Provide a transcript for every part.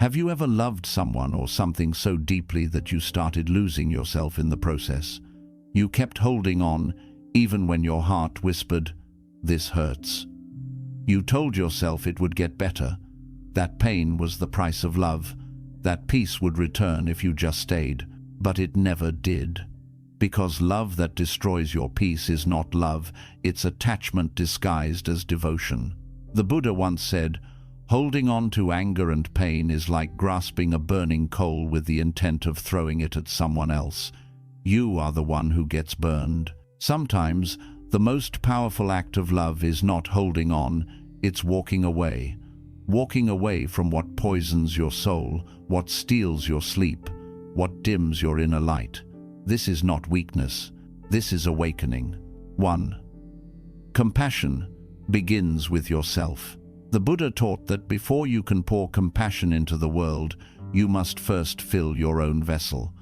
Have you ever loved someone or something so deeply that you started losing yourself in the process? You kept holding on, even when your heart whispered, "This hurts." You told yourself it would get better. That pain was the price of love. That peace would return if you just stayed. But it never did. Because love that destroys your peace is not love, it's attachment disguised as devotion. The Buddha once said, "Holding on to anger and pain is like grasping a burning coal with the intent of throwing it at someone else. You are the one who gets burned." Sometimes, the most powerful act of love is not holding on, it's walking away. Walking away from what poisons your soul, what steals your sleep, what dims your inner light. This is not weakness. This is awakening. 1. Compassion begins with yourself. The Buddha taught that before you can pour compassion into the world, you must first fill your own vessel.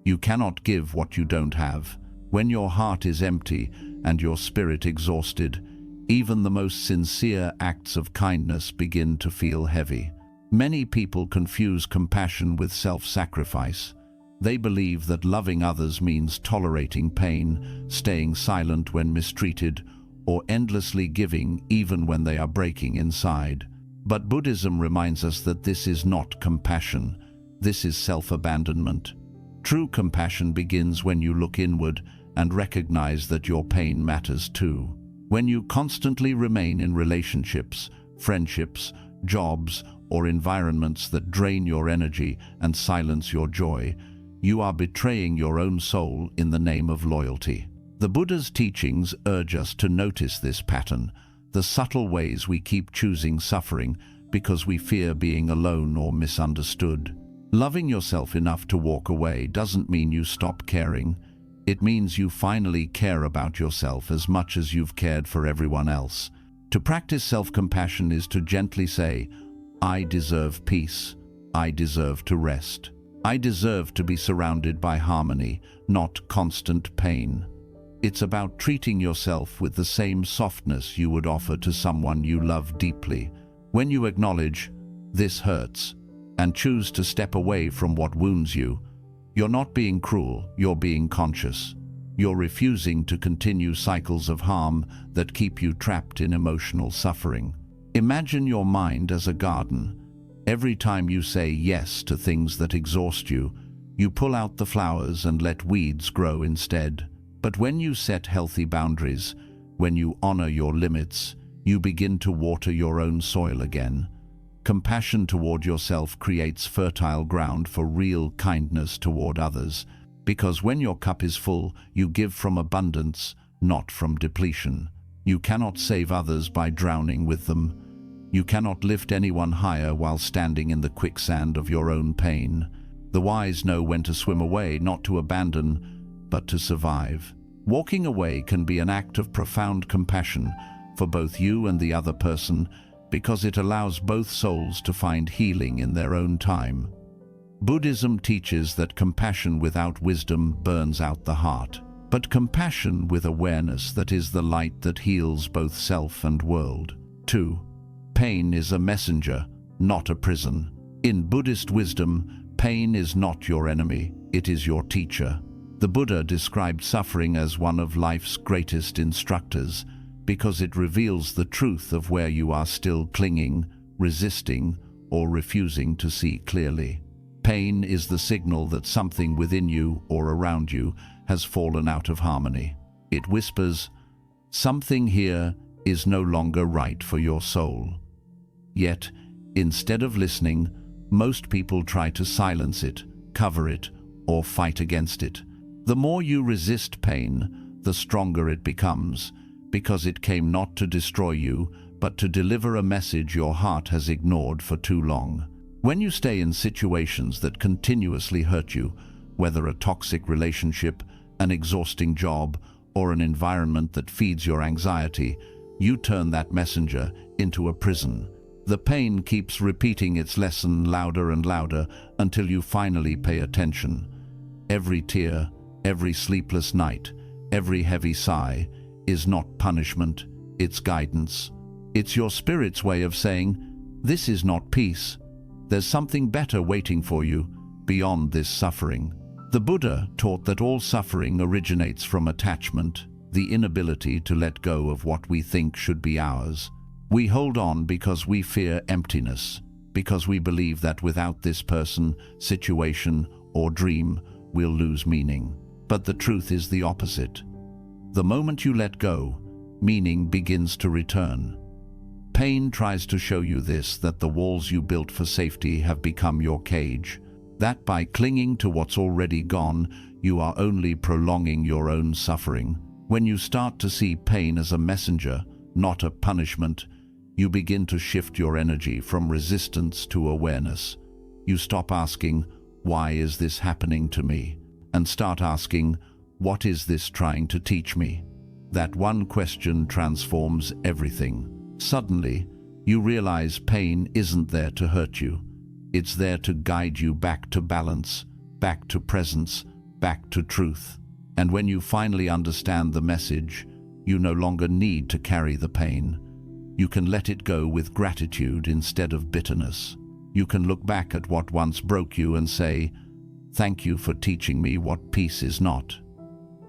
You cannot give what you don't have. When your heart is empty and your spirit exhausted, even the most sincere acts of kindness begin to feel heavy. Many people confuse compassion with self-sacrifice. They believe that loving others means tolerating pain, staying silent when mistreated, or endlessly giving even when they are breaking inside. But Buddhism reminds us that this is not compassion. This is self-abandonment. True compassion begins when you look inward and recognize that your pain matters too. When you constantly remain in relationships, friendships, jobs, or environments that drain your energy and silence your joy, you are betraying your own soul in the name of loyalty. The Buddha's teachings urge us to notice this pattern, the subtle ways we keep choosing suffering because we fear being alone or misunderstood. Loving yourself enough to walk away doesn't mean you stop caring. It means you finally care about yourself as much as you've cared for everyone else. To practice self-compassion is to gently say, "I deserve peace. I deserve to rest. I deserve to be surrounded by harmony, not constant pain." It's about treating yourself with the same softness you would offer to someone you love deeply. When you acknowledge, "This hurts," and choose to step away from what wounds you, you're not being cruel, you're being conscious. You're refusing to continue cycles of harm that keep you trapped in emotional suffering. Imagine your mind as a garden. Every time you say yes to things that exhaust you, you pull out the flowers and let weeds grow instead. But when you set healthy boundaries, when you honor your limits, you begin to water your own soil again. Compassion toward yourself creates fertile ground for real kindness toward others, because when your cup is full, you give from abundance, not from depletion. You cannot save others by drowning with them. You cannot lift anyone higher while standing in the quicksand of your own pain. The wise know when to swim away, not to abandon, but to survive. Walking away can be an act of profound compassion for both you and the other person, because it allows both souls to find healing in their own time. Buddhism teaches that compassion without wisdom burns out the heart, but compassion with awareness that is the light that heals both self and world. 2. Pain is a messenger, not a prison. In Buddhist wisdom, pain is not your enemy, it is your teacher. The Buddha described suffering as one of life's greatest instructors, because it reveals the truth of where you are still clinging, resisting, or refusing to see clearly. Pain is the signal that something within you or around you has fallen out of harmony. It whispers, "Something here is no longer right for your soul." Yet, instead of listening, most people try to silence it, cover it, or fight against it. The more you resist pain, the stronger it becomes, because it came not to destroy you, but to deliver a message your heart has ignored for too long. When you stay in situations that continuously hurt you, whether a toxic relationship, an exhausting job, or an environment that feeds your anxiety, you turn that messenger into a prison. The pain keeps repeating its lesson louder and louder until you finally pay attention. Every tear, every sleepless night, every heavy sigh is not punishment, it's guidance. It's your spirit's way of saying, "This is not peace. There's something better waiting for you beyond this suffering. The Buddha taught that all suffering originates from attachment, the inability to let go of what we think should be ours. We hold on because we fear emptiness, because we believe that without this person, situation, or dream, we'll lose meaning. But the truth is the opposite. The moment you let go, meaning begins to return. Pain tries to show you this, that the walls you built for safety have become your cage, that by clinging to what's already gone, you are only prolonging your own suffering. When you start to see pain as a messenger, not a punishment, you begin to shift your energy from resistance to awareness. You stop asking, "Why is this happening to me?" and start asking, "What is this trying to teach me?" That one question transforms everything. Suddenly, you realize pain isn't there to hurt you. It's there to guide you back to balance, back to presence, back to truth. And when you finally understand the message, you no longer need to carry the pain. You can let it go with gratitude instead of bitterness. You can look back at what once broke you and say, "Thank you for teaching me what peace is not."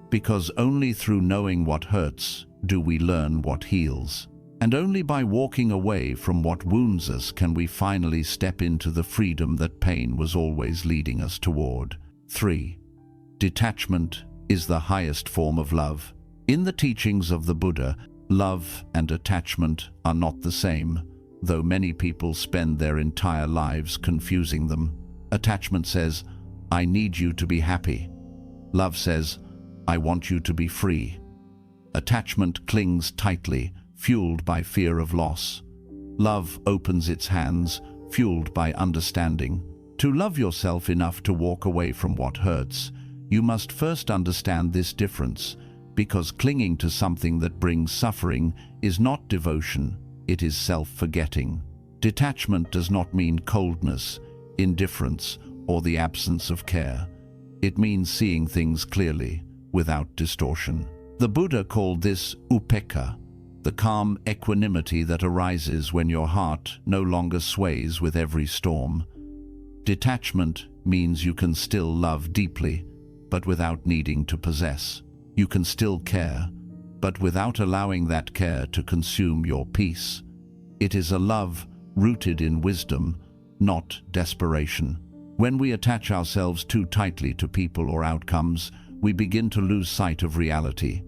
Because only through knowing what hurts do we learn what heals. And only by walking away from what wounds us can we finally step into the freedom that pain was always leading us toward. 3. Detachment is the highest form of love. In the teachings of the Buddha, love and attachment are not the same, though many people spend their entire lives confusing them. Attachment says, "I need you to be happy." Love says, "I want you to be free." Attachment clings tightly, fueled by fear of loss. Love opens its hands, fueled by understanding. To love yourself enough to walk away from what hurts, you must first understand this difference, because clinging to something that brings suffering is not devotion, it is self-forgetting. Detachment does not mean coldness, indifference, or the absence of care. It means seeing things clearly, without distortion. The Buddha called this upekkha, the calm equanimity that arises when your heart no longer sways with every storm. Detachment means you can still love deeply, but without needing to possess. You can still care, but without allowing that care to consume your peace. It is a love rooted in wisdom, not desperation. When we attach ourselves too tightly to people or outcomes, we begin to lose sight of reality.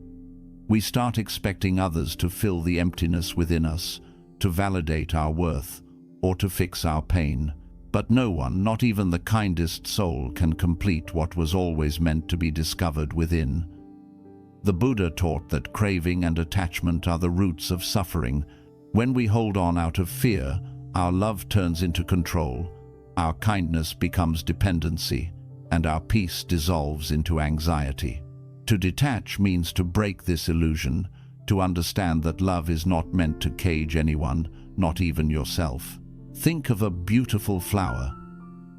We start expecting others to fill the emptiness within us, to validate our worth, or to fix our pain. But no one, not even the kindest soul, can complete what was always meant to be discovered within. The Buddha taught that craving and attachment are the roots of suffering. When we hold on out of fear, our love turns into control, our kindness becomes dependency, and our peace dissolves into anxiety. To detach means to break this illusion, to understand that love is not meant to cage anyone, not even yourself. Think of a beautiful flower.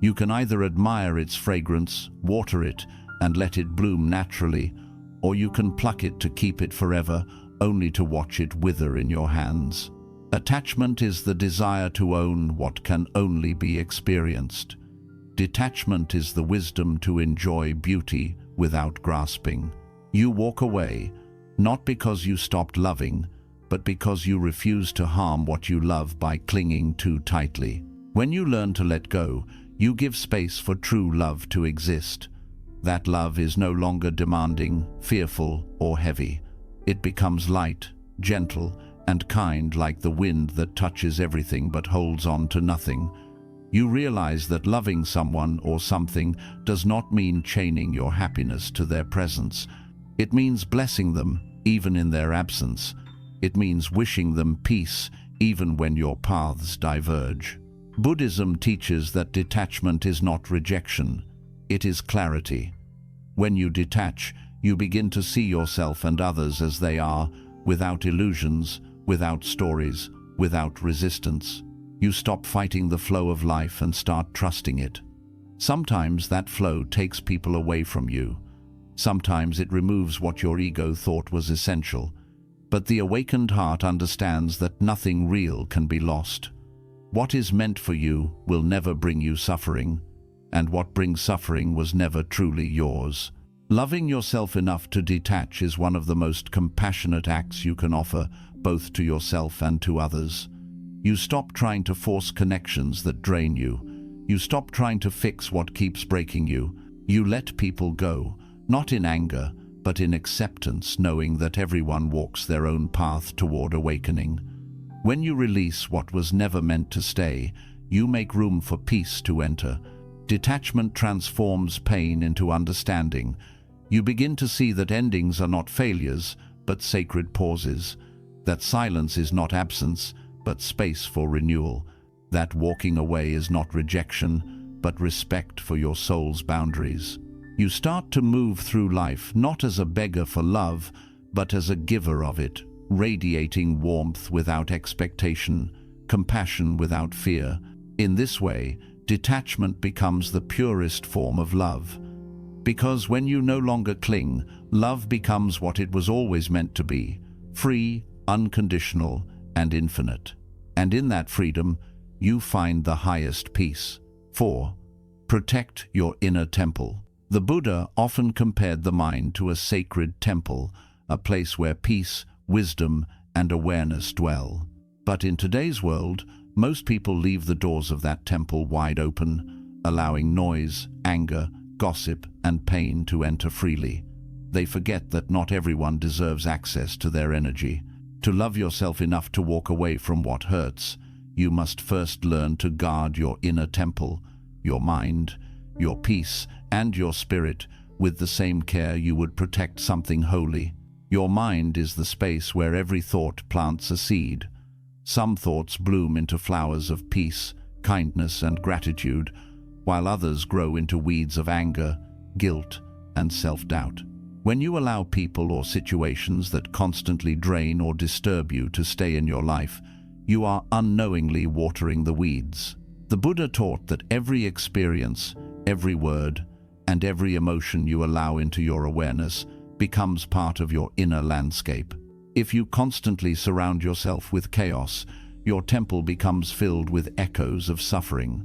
You can either admire its fragrance, water it, and let it bloom naturally, or you can pluck it to keep it forever, only to watch it wither in your hands. Attachment is the desire to own what can only be experienced. Detachment is the wisdom to enjoy beauty without grasping. You walk away, not because you stopped loving, but because you refuse to harm what you love by clinging too tightly. When you learn to let go, you give space for true love to exist. That love is no longer demanding, fearful, or heavy. It becomes light, gentle, and kind, like the wind that touches everything but holds on to nothing. You realize that loving someone or something does not mean chaining your happiness to their presence. It means blessing them, even in their absence. It means wishing them peace, even when your paths diverge. Buddhism teaches that detachment is not rejection, it is clarity. When you detach, you begin to see yourself and others as they are, without illusions, without stories, without resistance. You stop fighting the flow of life and start trusting it. Sometimes that flow takes people away from you. Sometimes it removes what your ego thought was essential. But the awakened heart understands that nothing real can be lost. What is meant for you will never bring you suffering, and what brings suffering was never truly yours. Loving yourself enough to detach is one of the most compassionate acts you can offer, both to yourself and to others. You stop trying to force connections that drain you. You stop trying to fix what keeps breaking you. You let people go, not in anger, but in acceptance, knowing that everyone walks their own path toward awakening. When you release what was never meant to stay, you make room for peace to enter. Detachment transforms pain into understanding. You begin to see that endings are not failures, but sacred pauses. That silence is not absence, but space for renewal. That walking away is not rejection, but respect for your soul's boundaries. You start to move through life not as a beggar for love, but as a giver of it, radiating warmth without expectation, compassion without fear. In this way, detachment becomes the purest form of love. Because when you no longer cling, love becomes what it was always meant to be, free, unconditional, and infinite. And in that freedom, you find the highest peace. 4. Protect your inner temple. The Buddha often compared the mind to a sacred temple, a place where peace, wisdom, and awareness dwell. But in today's world, most people leave the doors of that temple wide open, allowing noise, anger, gossip, and pain to enter freely. They forget that not everyone deserves access to their energy. To love yourself enough to walk away from what hurts, you must first learn to guard your inner temple, your mind, your peace, and your spirit with the same care you would protect something holy. Your mind is the space where every thought plants a seed. Some thoughts bloom into flowers of peace, kindness, and gratitude, while others grow into weeds of anger, guilt, and self-doubt. When you allow people or situations that constantly drain or disturb you to stay in your life, you are unknowingly watering the weeds. The Buddha taught that every experience, every word, and every emotion you allow into your awareness becomes part of your inner landscape. If you constantly surround yourself with chaos, your temple becomes filled with echoes of suffering.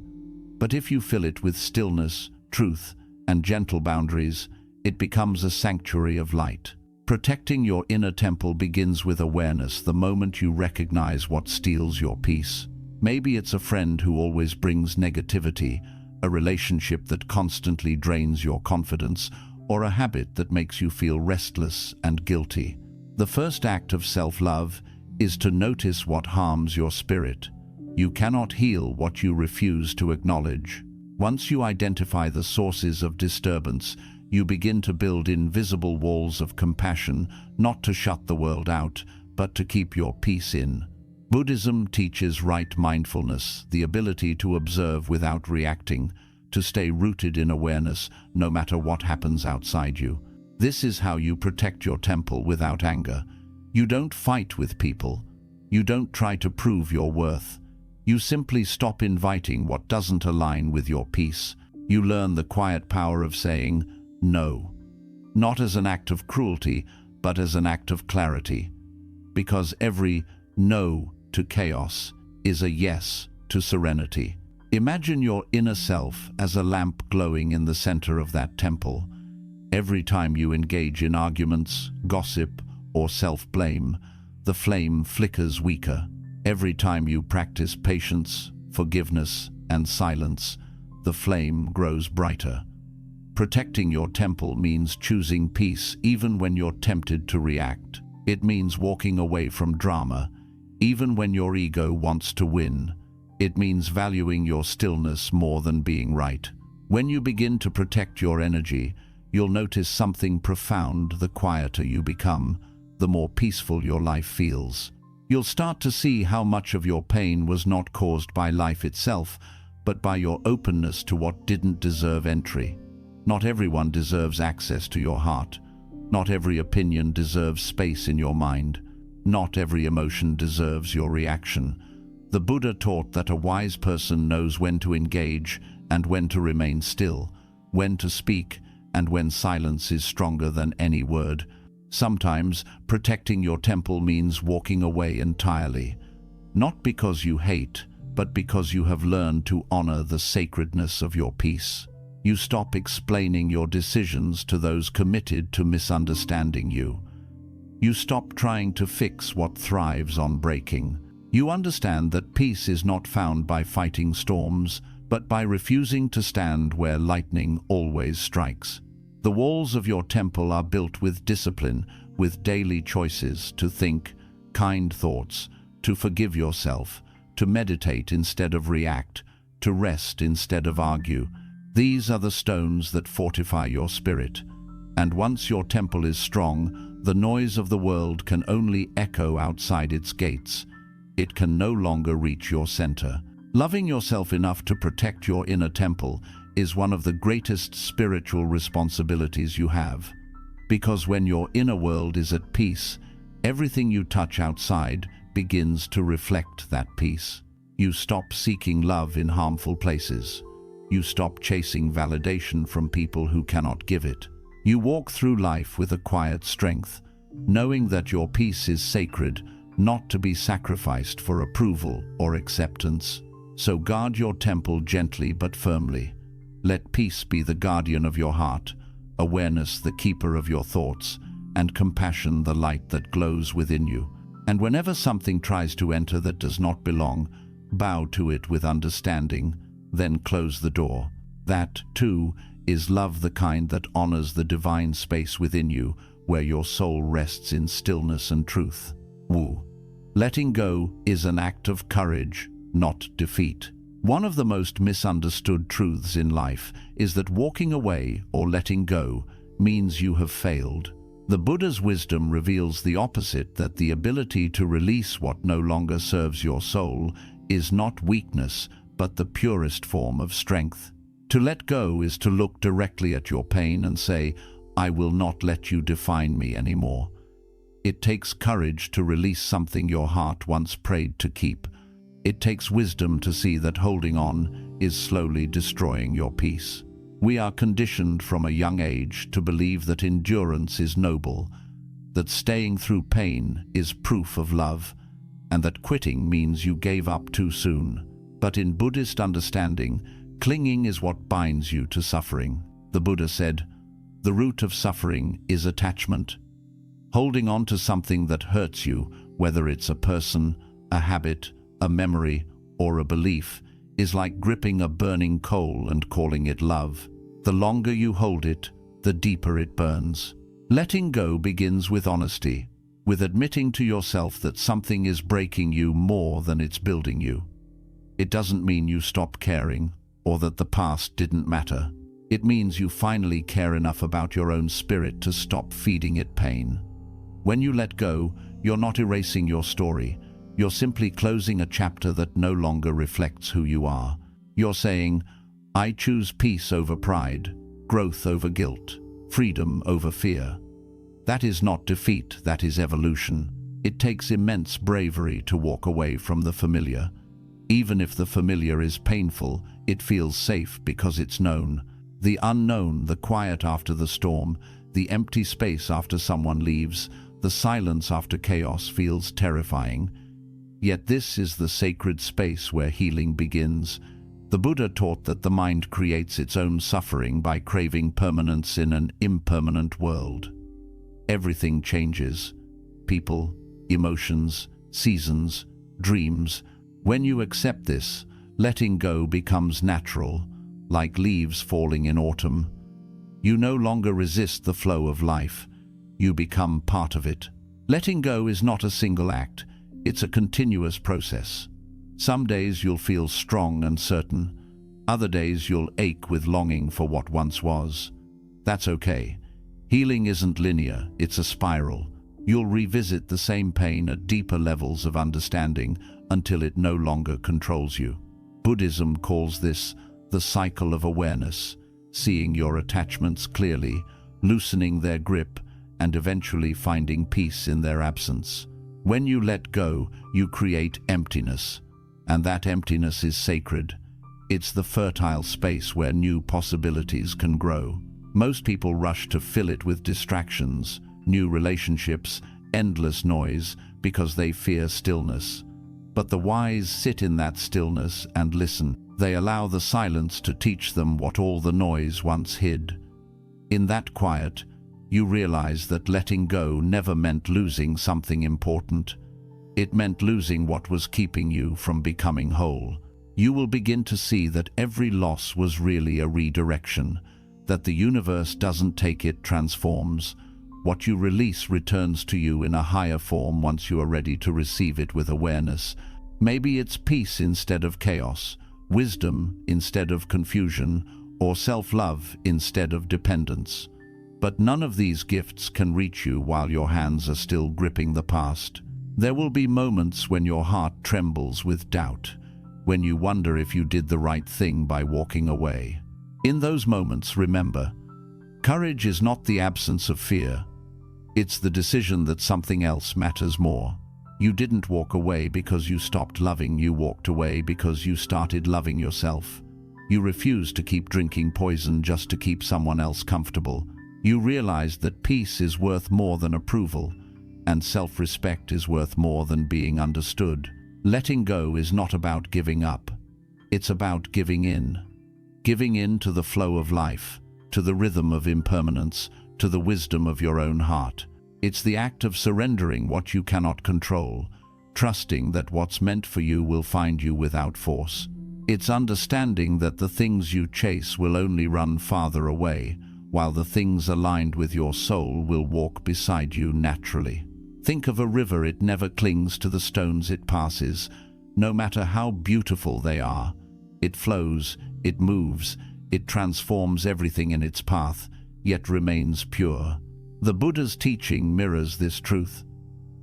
But if you fill it with stillness, truth, and gentle boundaries, it becomes a sanctuary of light. Protecting your inner temple begins with awareness the moment you recognize what steals your peace. Maybe it's a friend who always brings negativity, a relationship that constantly drains your confidence, or a habit that makes you feel restless and guilty. The first act of self-love is to notice what harms your spirit. You cannot heal what you refuse to acknowledge. Once you identify the sources of disturbance, you begin to build invisible walls of compassion, not to shut the world out, but to keep your peace in. Buddhism teaches right mindfulness, the ability to observe without reacting, to stay rooted in awareness no matter what happens outside you. This is how you protect your temple without anger. You don't fight with people. You don't try to prove your worth. You simply stop inviting what doesn't align with your peace. You learn the quiet power of saying no, not as an act of cruelty, but as an act of clarity. Because every no to chaos is a yes to serenity. Imagine your inner self as a lamp glowing in the center of that temple. Every time you engage in arguments, gossip, or self-blame, the flame flickers weaker. Every time you practice patience, forgiveness, and silence, the flame grows brighter. Protecting your temple means choosing peace even when you're tempted to react. It means walking away from drama, even when your ego wants to win. It means valuing your stillness more than being right. When you begin to protect your energy, you'll notice something profound. The quieter you become, the more peaceful your life feels. You'll start to see how much of your pain was not caused by life itself, but by your openness to what didn't deserve entry. Not everyone deserves access to your heart. Not every opinion deserves space in your mind. Not every emotion deserves your reaction. The Buddha taught that a wise person knows when to engage and when to remain still, when to speak and when silence is stronger than any word. Sometimes protecting your temple means walking away entirely, not because you hate, but because you have learned to honor the sacredness of your peace. You stop explaining your decisions to those committed to misunderstanding you. You stop trying to fix what thrives on breaking. You understand that peace is not found by fighting storms, but by refusing to stand where lightning always strikes. The walls of your temple are built with discipline, with daily choices to think kind thoughts, to forgive yourself, to meditate instead of react, to rest instead of argue. These are the stones that fortify your spirit. And once your temple is strong, the noise of the world can only echo outside its gates. It can no longer reach your center. Loving yourself enough to protect your inner temple is one of the greatest spiritual responsibilities you have. Because when your inner world is at peace, everything you touch outside begins to reflect that peace. You stop seeking love in harmful places. You stop chasing validation from people who cannot give it. You walk through life with a quiet strength, knowing that your peace is sacred, not to be sacrificed for approval or acceptance. So guard your temple gently but firmly. Let peace be the guardian of your heart, awareness the keeper of your thoughts, and compassion the light that glows within you. And whenever something tries to enter that does not belong, bow to it with understanding, then close the door. That, too, is love, the kind that honors the divine space within you, where your soul rests in stillness and truth. Wu. Letting go is an act of courage, not defeat. One of the most misunderstood truths in life is that walking away or letting go means you have failed. The Buddha's wisdom reveals the opposite, that the ability to release what no longer serves your soul is not weakness, but the purest form of strength. To let go is to look directly at your pain and say, I will not let you define me anymore. It takes courage to release something your heart once prayed to keep. It takes wisdom to see that holding on is slowly destroying your peace. We are conditioned from a young age to believe that endurance is noble, that staying through pain is proof of love, and that quitting means you gave up too soon. But in Buddhist understanding, clinging is what binds you to suffering. The Buddha said, the root of suffering is attachment. Holding on to something that hurts you, whether it's a person, a habit, a memory, or a belief, is like gripping a burning coal and calling it love. The longer you hold it, the deeper it burns. Letting go begins with honesty, with admitting to yourself that something is breaking you more than it's building you. It doesn't mean you stop caring, or that the past didn't matter. It means you finally care enough about your own spirit to stop feeding it pain. When you let go, you're not erasing your story. You're simply closing a chapter that no longer reflects who you are. You're saying, I choose peace over pride, growth over guilt, freedom over fear. That is not defeat, that is evolution. It takes immense bravery to walk away from the familiar. Even if the familiar is painful, it feels safe because it's known. The unknown, the quiet after the storm, the empty space after someone leaves, the silence after chaos feels terrifying. Yet this is the sacred space where healing begins. The Buddha taught that the mind creates its own suffering by craving permanence in an impermanent world. Everything changes. People, emotions, seasons, dreams. When you accept this, letting go becomes natural, like leaves falling in autumn. You no longer resist the flow of life. You become part of it. Letting go is not a single act. It's a continuous process. Some days you'll feel strong and certain. Other days you'll ache with longing for what once was. That's okay. Healing isn't linear, it's a spiral. You'll revisit the same pain at deeper levels of understanding until it no longer controls you. Buddhism calls this the cycle of awareness, seeing your attachments clearly, loosening their grip, and eventually finding peace in their absence. When you let go, you create emptiness, and that emptiness is sacred. It's the fertile space where new possibilities can grow. Most people rush to fill it with distractions, new relationships, endless noise, because they fear stillness. But the wise sit in that stillness and listen. They allow the silence to teach them what all the noise once hid. In that quiet, you realize that letting go never meant losing something important. It meant losing what was keeping you from becoming whole. You will begin to see that every loss was really a redirection, that the universe doesn't take, it transforms. What you release returns to you in a higher form once you are ready to receive it with awareness. Maybe it's peace instead of chaos, wisdom instead of confusion, or self-love instead of dependence. But none of these gifts can reach you while your hands are still gripping the past. There will be moments when your heart trembles with doubt, when you wonder if you did the right thing by walking away. In those moments, remember, courage is not the absence of fear. It's the decision that something else matters more. You didn't walk away because you stopped loving, you walked away because you started loving yourself. You refused to keep drinking poison just to keep someone else comfortable. You realized that peace is worth more than approval, and self-respect is worth more than being understood. Letting go is not about giving up. It's about giving in. Giving in to the flow of life, to the rhythm of impermanence, to the wisdom of your own heart. It's the act of surrendering what you cannot control, trusting that what's meant for you will find you without force. It's understanding that the things you chase will only run farther away, while the things aligned with your soul will walk beside you naturally. Think of a river. It never clings to the stones it passes, no matter how beautiful they are. It flows, it moves, it transforms everything in its path, yet remains pure. The Buddha's teaching mirrors this truth.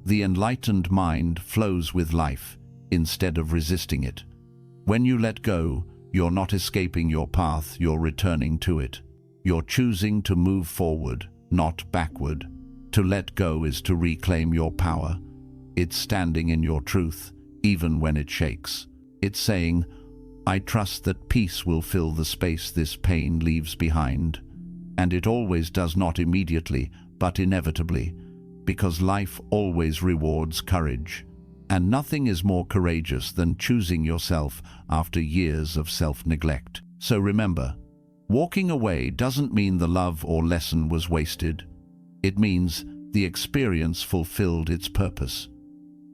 The enlightened mind flows with life, instead of resisting it. When you let go, you're not escaping your path, you're returning to it. You're choosing to move forward, not backward. To let go is to reclaim your power. It's standing in your truth, even when it shakes. It's saying, I trust that peace will fill the space this pain leaves behind. And it always does, not immediately, but inevitably, because life always rewards courage. And nothing is more courageous than choosing yourself after years of self-neglect. So remember, walking away doesn't mean the love or lesson was wasted. It means the experience fulfilled its purpose.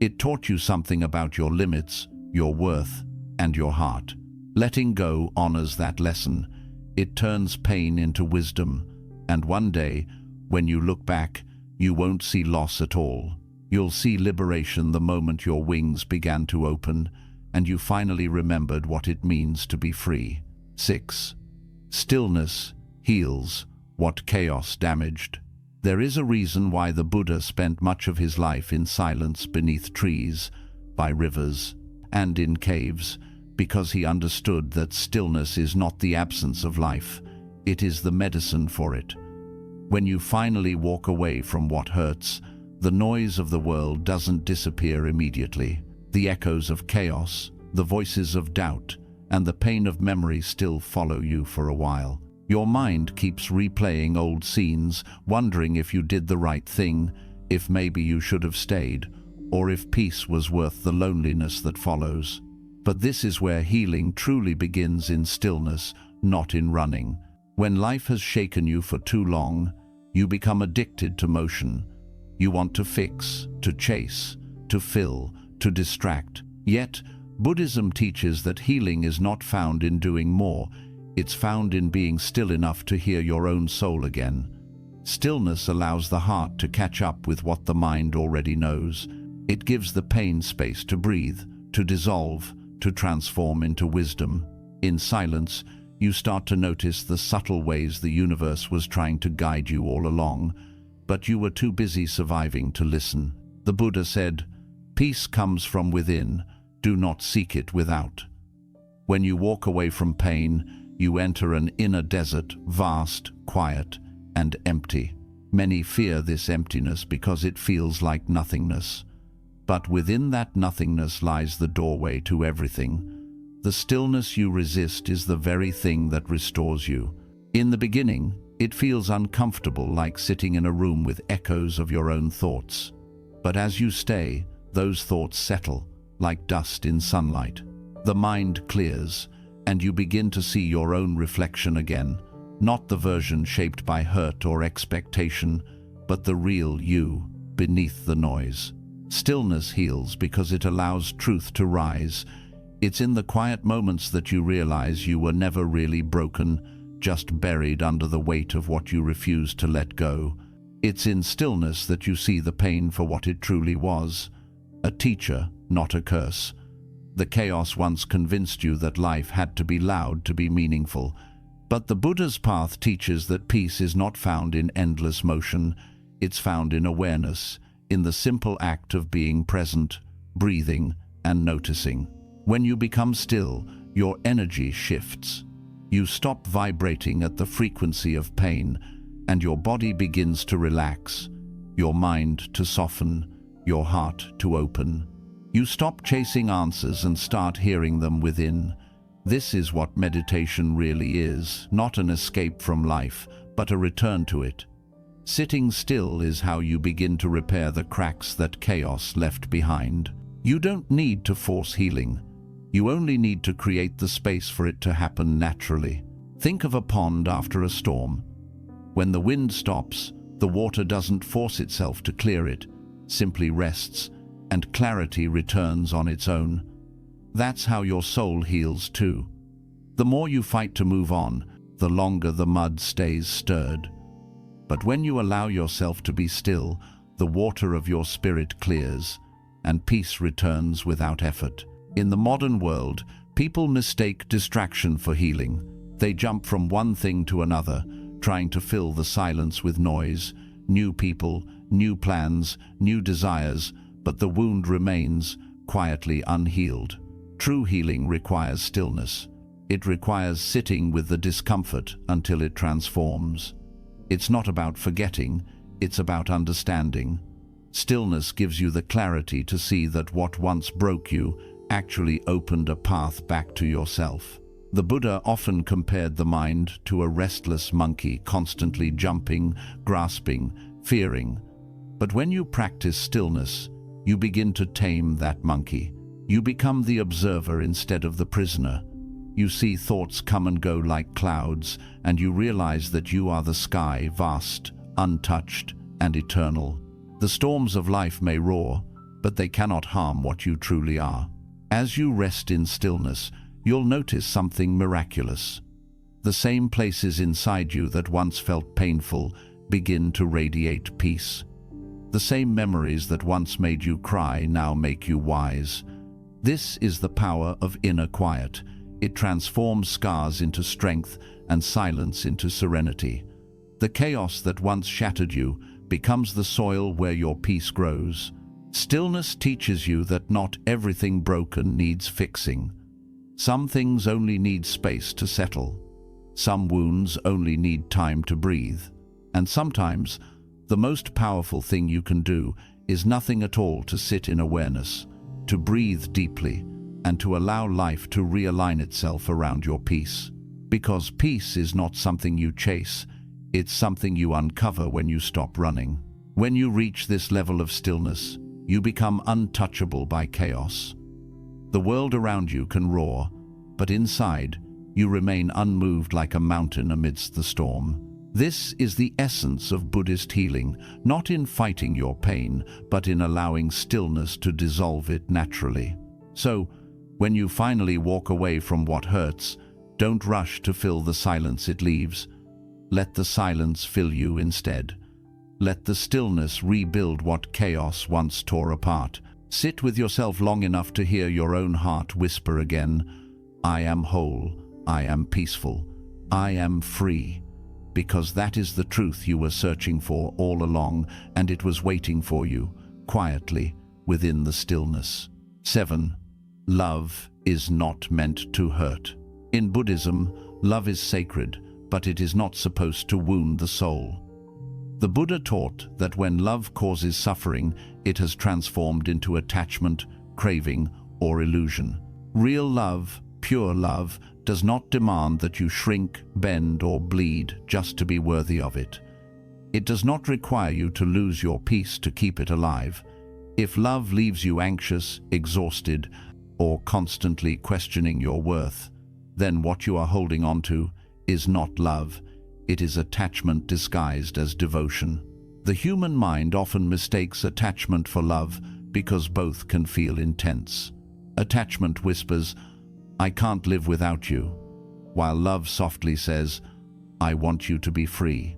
It taught you something about your limits, your worth, and your heart. Letting go honors that lesson. It turns pain into wisdom, and one day, when you look back, you won't see loss at all. You'll see liberation the moment your wings began to open, and you finally remembered what it means to be free. 6. Stillness heals what chaos damaged. There is a reason why the Buddha spent much of his life in silence beneath trees, by rivers, and in caves, because he understood that stillness is not the absence of life, it is the medicine for it. When you finally walk away from what hurts, the noise of the world doesn't disappear immediately. The echoes of chaos, the voices of doubt, and the pain of memory still follow you for a while. Your mind keeps replaying old scenes, wondering if you did the right thing, if maybe you should have stayed, or if peace was worth the loneliness that follows. But this is where healing truly begins, in stillness, not in running. When life has shaken you for too long, you become addicted to motion. You want to fix, to chase, to fill, to distract. Yet, Buddhism teaches that healing is not found in doing more. It's found in being still enough to hear your own soul again. Stillness allows the heart to catch up with what the mind already knows. It gives the pain space to breathe, to dissolve, to transform into wisdom. In silence, you start to notice the subtle ways the universe was trying to guide you all along, but you were too busy surviving to listen. The Buddha said, "Peace comes from within, do not seek it without." When you walk away from pain, you enter an inner desert, vast, quiet, and empty. Many fear this emptiness because it feels like nothingness. But within that nothingness lies the doorway to everything. The stillness you resist is the very thing that restores you. In the beginning, it feels uncomfortable, like sitting in a room with echoes of your own thoughts. But as you stay, those thoughts settle, like dust in sunlight. The mind clears, and you begin to see your own reflection again, not the version shaped by hurt or expectation, but the real you beneath the noise. Stillness heals because it allows truth to rise. It's in the quiet moments that you realize you were never really broken, just buried under the weight of what you refused to let go. It's in stillness that you see the pain for what it truly was, a teacher, not a curse. The chaos once convinced you that life had to be loud to be meaningful. But the Buddha's path teaches that peace is not found in endless motion. It's found in awareness, in the simple act of being present, breathing, and noticing. When you become still, your energy shifts. You stop vibrating at the frequency of pain, and your body begins to relax, your mind to soften, your heart to open. You stop chasing answers and start hearing them within. This is what meditation really is, not an escape from life, but a return to it. Sitting still is how you begin to repair the cracks that chaos left behind. You don't need to force healing. You only need to create the space for it to happen naturally. Think of a pond after a storm. When the wind stops, the water doesn't force itself to clear it, simply rests, and clarity returns on its own. That's how your soul heals too. The more you fight to move on, the longer the mud stays stirred. But when you allow yourself to be still, the water of your spirit clears, and peace returns without effort. In the modern world, people mistake distraction for healing. They jump from one thing to another, trying to fill the silence with noise, new people, new plans, new desires, but the wound remains, quietly unhealed. True healing requires stillness. It requires sitting with the discomfort until it transforms. It's not about forgetting, it's about understanding. Stillness gives you the clarity to see that what once broke you actually opened a path back to yourself. The Buddha often compared the mind to a restless monkey, constantly jumping, grasping, fearing. But when you practice stillness, you begin to tame that monkey. You become the observer instead of the prisoner. You see thoughts come and go like clouds, and you realize that you are the sky, vast, untouched, and eternal. The storms of life may roar, but they cannot harm what you truly are. As you rest in stillness, you'll notice something miraculous. The same places inside you that once felt painful begin to radiate peace. The same memories that once made you cry now make you wise. This is the power of inner quiet. It transforms scars into strength and silence into serenity. The chaos that once shattered you becomes the soil where your peace grows. Stillness teaches you that not everything broken needs fixing. Some things only need space to settle. Some wounds only need time to breathe. And sometimes, the most powerful thing you can do is nothing at all, to sit in awareness, to breathe deeply, and to allow life to realign itself around your peace. Because peace is not something you chase, it's something you uncover when you stop running. When you reach this level of stillness, you become untouchable by chaos. The world around you can roar, but inside, you remain unmoved like a mountain amidst the storm. This is the essence of Buddhist healing, not in fighting your pain, but in allowing stillness to dissolve it naturally. So, when you finally walk away from what hurts, don't rush to fill the silence it leaves. Let the silence fill you instead. Let the stillness rebuild what chaos once tore apart. Sit with yourself long enough to hear your own heart whisper again, "I am whole, I am peaceful, I am free." Because that is the truth you were searching for all along, and it was waiting for you, quietly, within the stillness. 7. Love is not meant to hurt. In Buddhism, love is sacred, but it is not supposed to wound the soul. The Buddha taught that when love causes suffering, it has transformed into attachment, craving, or illusion. Real love, pure love, does not demand that you shrink, bend, or bleed just to be worthy of it. It does not require you to lose your peace to keep it alive. If love leaves you anxious, exhausted, or constantly questioning your worth, then what you are holding on to is not love. It is attachment disguised as devotion. The human mind often mistakes attachment for love because both can feel intense. Attachment whispers, "I can't live without you," while love softly says, "I want you to be free."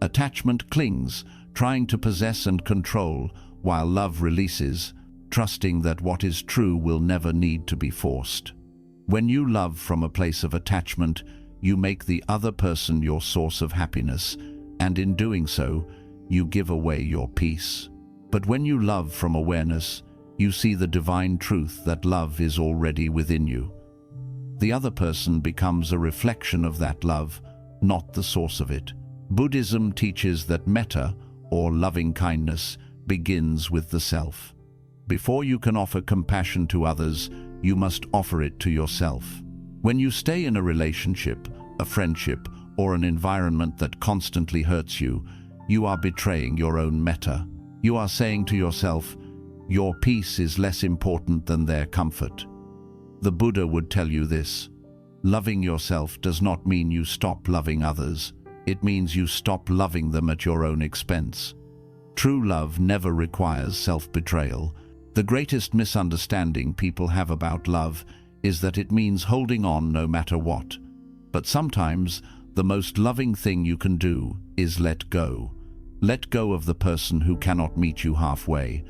Attachment clings, trying to possess and control, while love releases, trusting that what is true will never need to be forced. When you love from a place of attachment, you make the other person your source of happiness, and in doing so, you give away your peace. But when you love from awareness, you see the divine truth that love is already within you. The other person becomes a reflection of that love, not the source of it. Buddhism teaches that metta, or loving kindness, begins with the self. Before you can offer compassion to others, you must offer it to yourself. When you stay in a relationship, a friendship, or an environment that constantly hurts you, you are betraying your own metta. You are saying to yourself, your peace is less important than their comfort. The Buddha would tell you this. Loving yourself does not mean you stop loving others. It means you stop loving them at your own expense. True love never requires self-betrayal. The greatest misunderstanding people have about love is that it means holding on no matter what. But sometimes, the most loving thing you can do is let go. Let go of the person who cannot meet you halfway.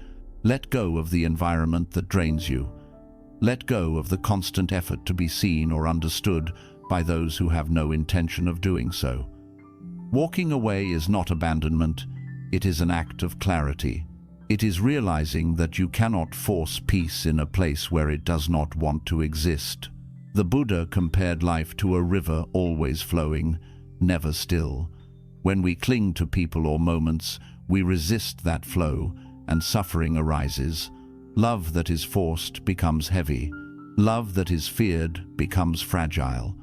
Let go of the environment that drains you. Let go of the constant effort to be seen or understood by those who have no intention of doing so. Walking away is not abandonment, it is an act of clarity. It is realizing that you cannot force peace in a place where it does not want to exist. The Buddha compared life to a river always flowing, never still. When we cling to people or moments, we resist that flow, and suffering arises. Love that is forced becomes heavy. Love that is feared becomes fragile.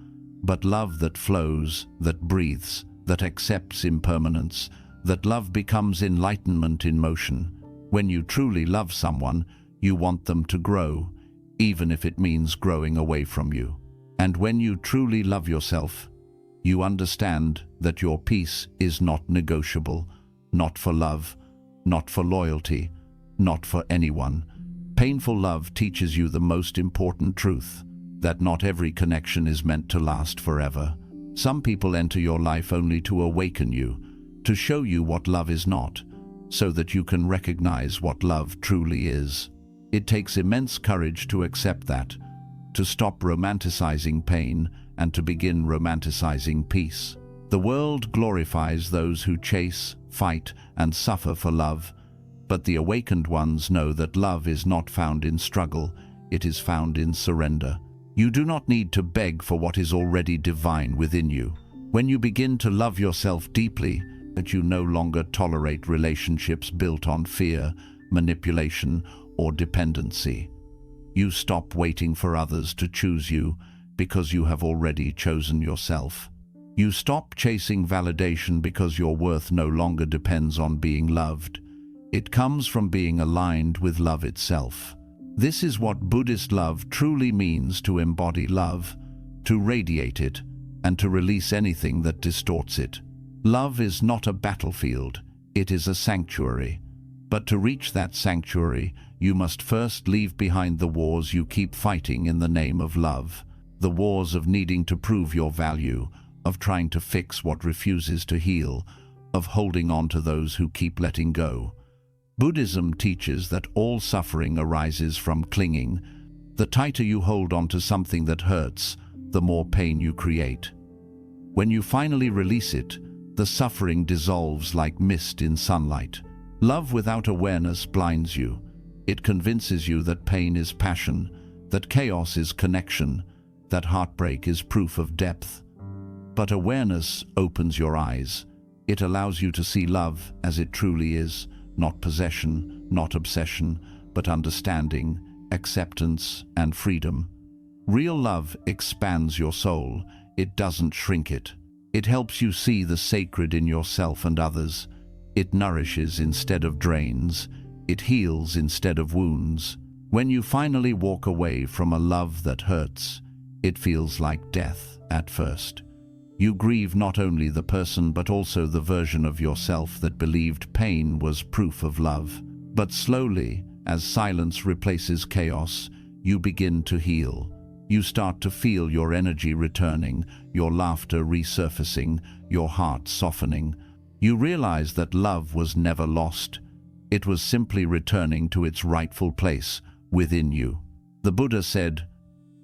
But love that flows, that breathes, that accepts impermanence, that love becomes enlightenment in motion. When you truly love someone, you want them to grow, even if it means growing away from you. And when you truly love yourself, you understand that your peace is not negotiable, not for love, not for loyalty, not for anyone. Painful love teaches you the most important truth, that not every connection is meant to last forever. Some people enter your life only to awaken you, to show you what love is not, so that you can recognize what love truly is. It takes immense courage to accept that, to stop romanticizing pain and to begin romanticizing peace. The world glorifies those who chase, fight, and suffer for love, but the awakened ones know that love is not found in struggle, it is found in surrender. You do not need to beg for what is already divine within you. When you begin to love yourself deeply, that you no longer tolerate relationships built on fear, manipulation, or dependency. You stop waiting for others to choose you because you have already chosen yourself. You stop chasing validation because your worth no longer depends on being loved. It comes from being aligned with love itself. This is what Buddhist love truly means: to embody love, to radiate it, and to release anything that distorts it. Love is not a battlefield, it is a sanctuary. But to reach that sanctuary, you must first leave behind the wars you keep fighting in the name of love. The wars of needing to prove your value, of trying to fix what refuses to heal, of holding on to those who keep letting go. Buddhism teaches that all suffering arises from clinging. The tighter you hold on to something that hurts, the more pain you create. When you finally release it, the suffering dissolves like mist in sunlight. Love without awareness blinds you. It convinces you that pain is passion, that chaos is connection, that heartbreak is proof of depth. But awareness opens your eyes. It allows you to see love as it truly is, not possession, not obsession, but understanding, acceptance, and freedom. Real love expands your soul. It doesn't shrink it. It helps you see the sacred in yourself and others. It nourishes instead of drains. It heals instead of wounds. When you finally walk away from a love that hurts, it feels like death at first. You grieve not only the person but also the version of yourself that believed pain was proof of love. But slowly, as silence replaces chaos, you begin to heal. You start to feel your energy returning, your laughter resurfacing, your heart softening. You realize that love was never lost. It was simply returning to its rightful place within you. The Buddha said,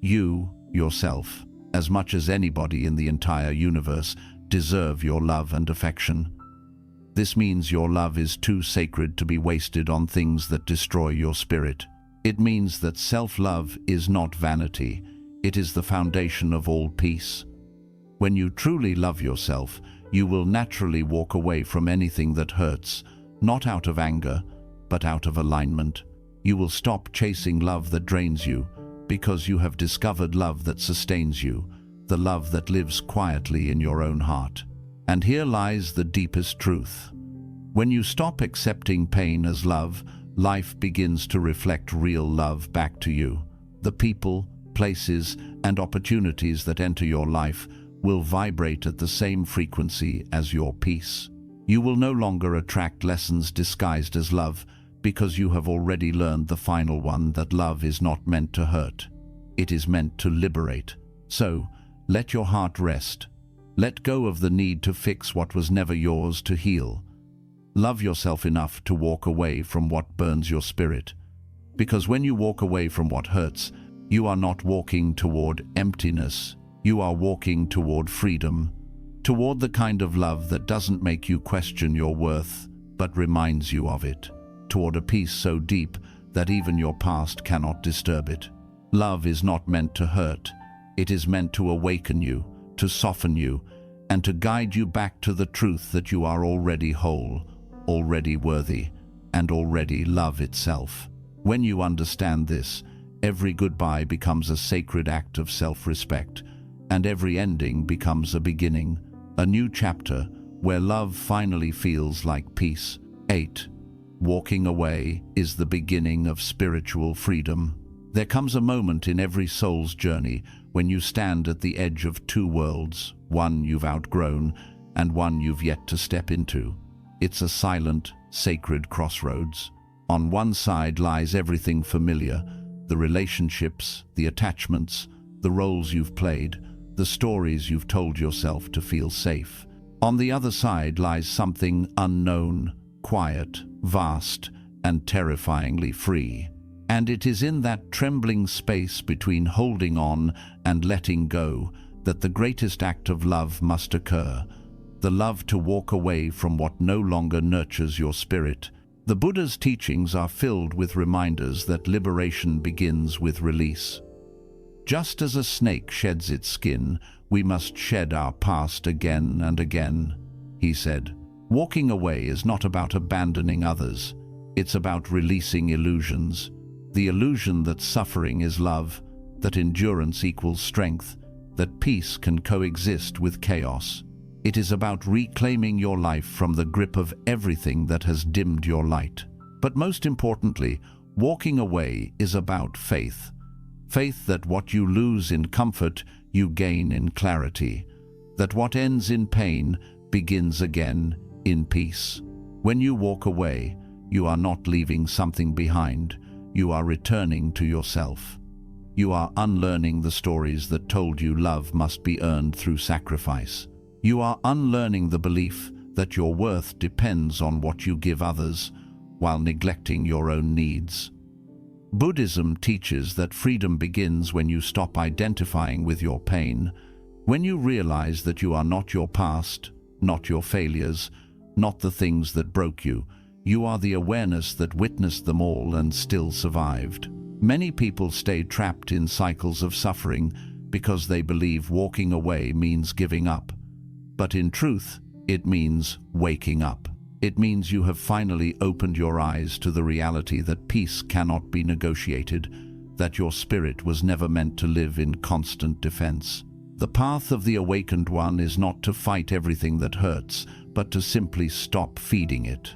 "You, yourself, as much as anybody in the entire universe, deserve your love and affection." This means your love is too sacred to be wasted on things that destroy your spirit. It means that self-love is not vanity. It is the foundation of all peace. When you truly love yourself, you will naturally walk away from anything that hurts, not out of anger, but out of alignment. You will stop chasing love that drains you, because you have discovered love that sustains you, the love that lives quietly in your own heart. And here lies the deepest truth. When you stop accepting pain as love, life begins to reflect real love back to you. The people, places, and opportunities that enter your life will vibrate at the same frequency as your peace. You will no longer attract lessons disguised as love, because you have already learned the final one, that love is not meant to hurt. It is meant to liberate. So, let your heart rest. Let go of the need to fix what was never yours to heal. Love yourself enough to walk away from what burns your spirit. Because when you walk away from what hurts, you are not walking toward emptiness. You are walking toward freedom. Toward the kind of love that doesn't make you question your worth, but reminds you of it. Toward a peace so deep that even your past cannot disturb it. Love is not meant to hurt. It is meant to awaken you, to soften you, and to guide you back to the truth that you are already whole, already worthy, and already love itself. When you understand this, every goodbye becomes a sacred act of self-respect, and every ending becomes a beginning, a new chapter where love finally feels like peace. 8. Walking away is the beginning of spiritual freedom. There comes a moment in every soul's journey when you stand at the edge of two worlds, one you've outgrown and one you've yet to step into. It's a silent, sacred crossroads. On one side lies everything familiar, the relationships, the attachments, the roles you've played, the stories you've told yourself to feel safe. On the other side lies something unknown, quiet, vast, and terrifyingly free. And it is in that trembling space between holding on and letting go that the greatest act of love must occur, the love to walk away from what no longer nurtures your spirit. The Buddha's teachings are filled with reminders that liberation begins with release. Just as a snake sheds its skin, we must shed our past again and again, he said. Walking away is not about abandoning others. It's about releasing illusions. The illusion that suffering is love, that endurance equals strength, that peace can coexist with chaos. It is about reclaiming your life from the grip of everything that has dimmed your light. But most importantly, walking away is about faith. Faith that what you lose in comfort, you gain in clarity. That what ends in pain begins again in peace. When you walk away, you are not leaving something behind. You are returning to yourself. You are unlearning the stories that told you love must be earned through sacrifice. You are unlearning the belief that your worth depends on what you give others, while neglecting your own needs. Buddhism teaches that freedom begins when you stop identifying with your pain, when you realize that you are not your past, not your failures, not the things that broke you. You are the awareness that witnessed them all and still survived. Many people stay trapped in cycles of suffering because they believe walking away means giving up. But in truth, it means waking up. It means you have finally opened your eyes to the reality that peace cannot be negotiated, that your spirit was never meant to live in constant defense. The path of the awakened one is not to fight everything that hurts, but to simply stop feeding it.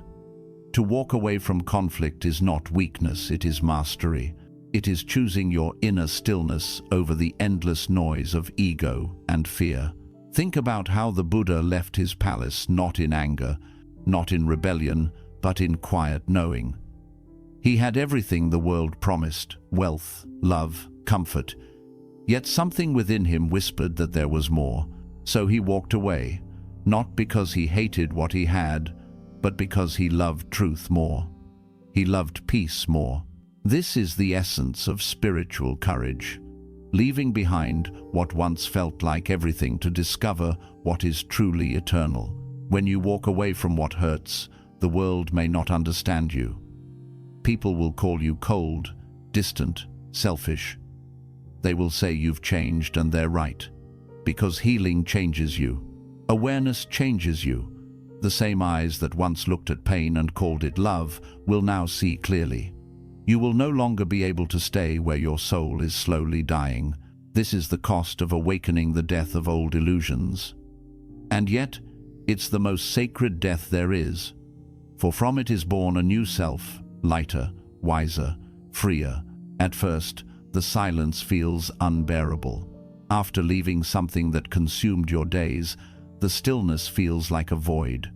To walk away from conflict is not weakness, it is mastery. It is choosing your inner stillness over the endless noise of ego and fear. Think about how the Buddha left his palace not in anger, not in rebellion, but in quiet knowing. He had everything the world promised: wealth, love, comfort. Yet something within him whispered that there was more. So he walked away, not because he hated what he had, but because he loved truth more. He loved peace more. This is the essence of spiritual courage, leaving behind what once felt like everything to discover what is truly eternal. When you walk away from what hurts, the world may not understand you. People will call you cold, distant, selfish. They will say you've changed, and they're right. Because healing changes you. Awareness changes you. The same eyes that once looked at pain and called it love will now see clearly. You will no longer be able to stay where your soul is slowly dying. This is the cost of awakening the death of old illusions. And yet, it's the most sacred death there is. For from it is born a new self, lighter, wiser, freer. At first, the silence feels unbearable. After leaving something that consumed your days, the stillness feels like a void.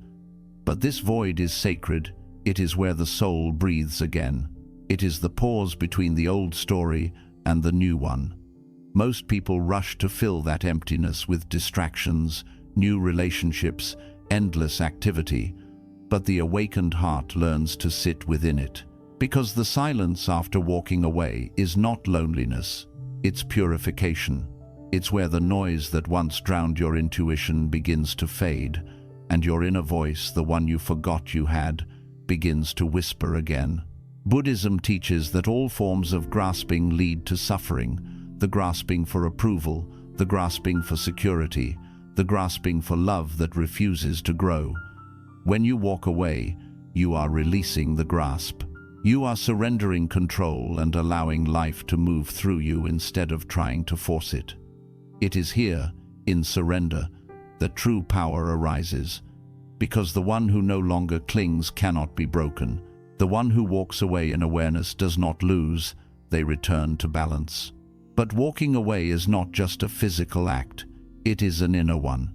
But this void is sacred. It is where the soul breathes again. It is the pause between the old story and the new one. Most people rush to fill that emptiness with distractions, new relationships, endless activity. But the awakened heart learns to sit within it. Because the silence after walking away is not loneliness, it's purification. It's where the noise that once drowned your intuition begins to fade, and your inner voice, the one you forgot you had, begins to whisper again. Buddhism teaches that all forms of grasping lead to suffering: the grasping for approval, the grasping for security, the grasping for love that refuses to grow. When you walk away, you are releasing the grasp. You are surrendering control and allowing life to move through you instead of trying to force it. It is here, in surrender, that true power arises, because the one who no longer clings cannot be broken. The one who walks away in awareness does not lose, they return to balance. But walking away is not just a physical act, it is an inner one.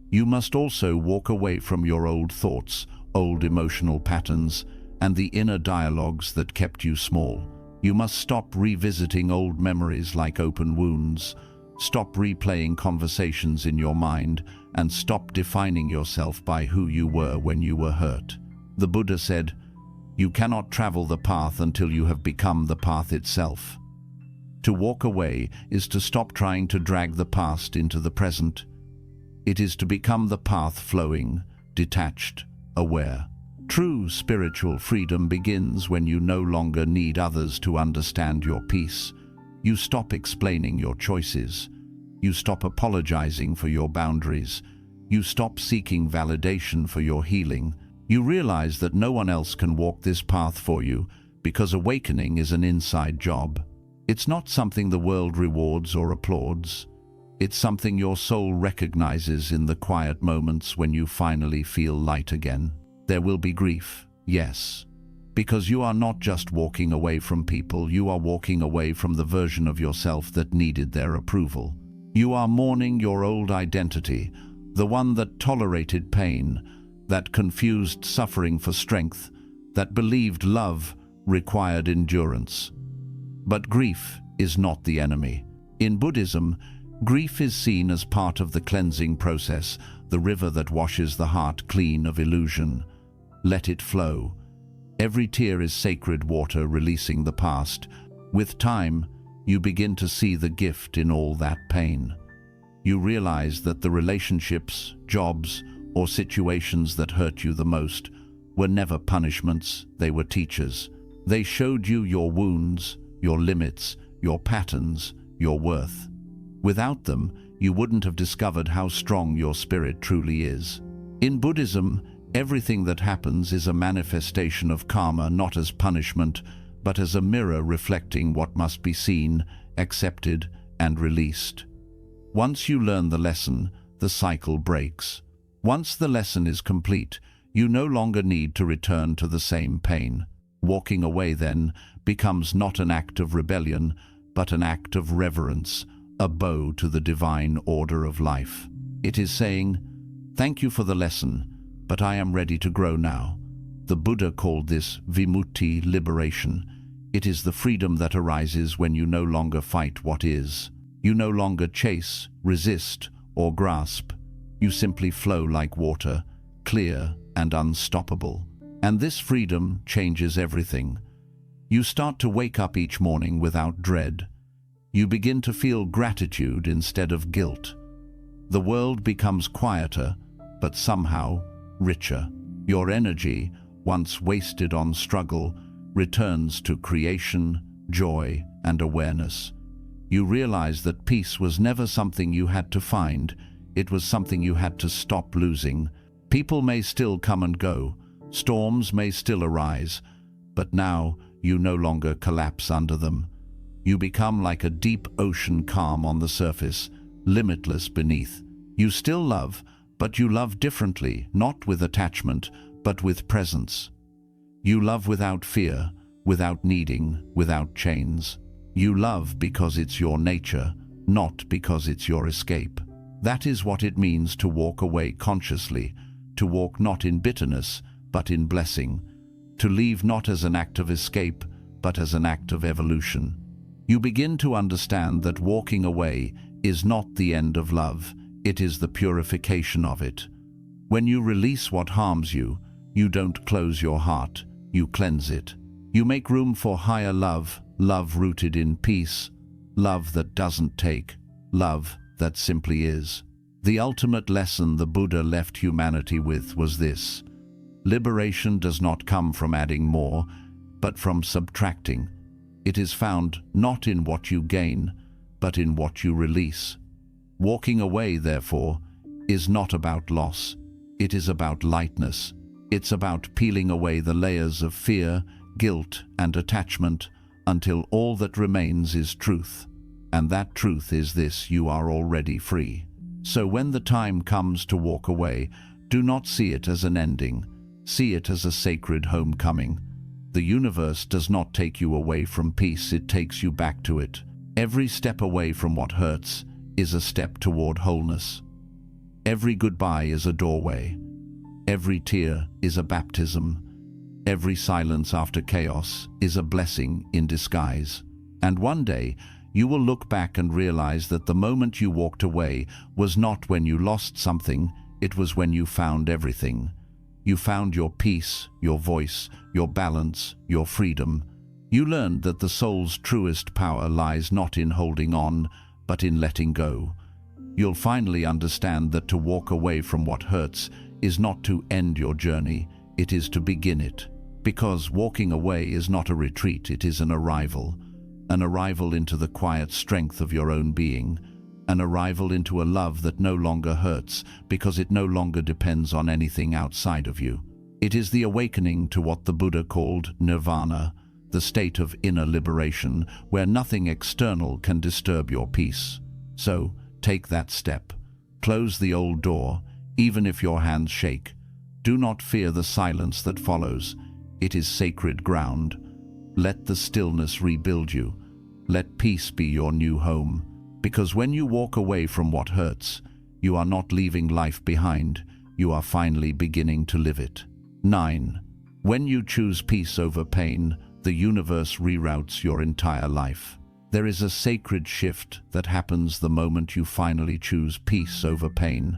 You must also walk away from your old thoughts, old emotional patterns, and the inner dialogues that kept you small. You must stop revisiting old memories like open wounds, stop replaying conversations in your mind, and stop defining yourself by who you were when you were hurt. The Buddha said, "You cannot travel the path until you have become the path itself." To walk away is to stop trying to drag the past into the present. It is to become the path, flowing, detached, aware. True spiritual freedom begins when you no longer need others to understand your peace. You stop explaining your choices. You stop apologizing for your boundaries. You stop seeking validation for your healing. You realize that no one else can walk this path for you, because awakening is an inside job. It's not something the world rewards or applauds. It's something your soul recognizes in the quiet moments when you finally feel light again. There will be grief, yes, because you are not just walking away from people, you are walking away from the version of yourself that needed their approval. You are mourning your old identity, the one that tolerated pain, that confused suffering for strength, that believed love required endurance. But grief is not the enemy. In Buddhism, grief is seen as part of the cleansing process, the river that washes the heart clean of illusion. Let it flow. Every tear is sacred water releasing the past. With time, you begin to see the gift in all that pain. You realize that the relationships, jobs, or situations that hurt you the most were never punishments, they were teachers. They showed you your wounds, your limits, your patterns, your worth. Without them, you wouldn't have discovered how strong your spirit truly is. In Buddhism, everything that happens is a manifestation of karma, not as punishment, but as a mirror reflecting what must be seen, accepted, and released. Once you learn the lesson, the cycle breaks. Once the lesson is complete, You no longer need to return to the same pain. Walking away, then, becomes not an act of rebellion, but an act of reverence, a bow to the divine order of life. It is saying, "Thank you for the lesson, but I am ready to grow now." The Buddha called this vimutti, liberation. It is the freedom that arises when you no longer fight what is. You no longer chase, resist, or grasp. You simply flow like water, clear and unstoppable. And this freedom changes everything. You start to wake up each morning without dread. You begin to feel gratitude instead of guilt. The world becomes quieter, but somehow richer. Your energy, once wasted on struggle, returns to creation, joy, and awareness. You realize that peace was never something you had to find. It was something you had to stop losing. People may still come and go. Storms may still arise. But now you no longer collapse under them. You become like a deep ocean calm on the surface, limitless beneath. You still love, but you love differently, not with attachment, but with presence. You love without fear, without needing, without chains. You love because it's your nature, not because it's your escape. That is what it means to walk away consciously, to walk not in bitterness, but in blessing, to leave not as an act of escape, but as an act of evolution. You begin to understand that walking away is not the end of love, it is the purification of it. When you release what harms you, you don't close your heart, you cleanse it. You make room for higher love, love rooted in peace, love that doesn't take, love that simply is. The ultimate lesson the Buddha left humanity with was this: liberation does not come from adding more, but from subtracting. It is found not in what you gain, but in what you release. Walking away, therefore, is not about loss. It is about lightness. It's about peeling away the layers of fear, guilt, and attachment until all that remains is truth. And that truth is this: you are already free. So when the time comes to walk away, do not see it as an ending. See it as a sacred homecoming. The universe does not take you away from peace, it takes you back to it. Every step away from what hurts is a step toward wholeness. Every goodbye is a doorway. Every tear is a baptism. Every silence after chaos is a blessing in disguise. And one day, you will look back and realize that the moment you walked away was not when you lost something, it was when you found everything. You found your peace, your voice, your balance, your freedom. You learned that the soul's truest power lies not in holding on, but in letting go. You'll finally understand that to walk away from what hurts is not to end your journey, it is to begin it. Because walking away is not a retreat, it is an arrival into the quiet strength of your own being, an arrival into a love that no longer hurts because it no longer depends on anything outside of you. It is the awakening to what the Buddha called nirvana, the state of inner liberation where nothing external can disturb your peace. So, take that step. Close the old door, even if your hands shake. Do not fear the silence that follows. It is sacred ground. Let the stillness rebuild you. Let peace be your new home. Because when you walk away from what hurts, you are not leaving life behind. You are finally beginning to live it. 9. When you choose peace over pain, the universe reroutes your entire life. There is a sacred shift that happens the moment you finally choose peace over pain.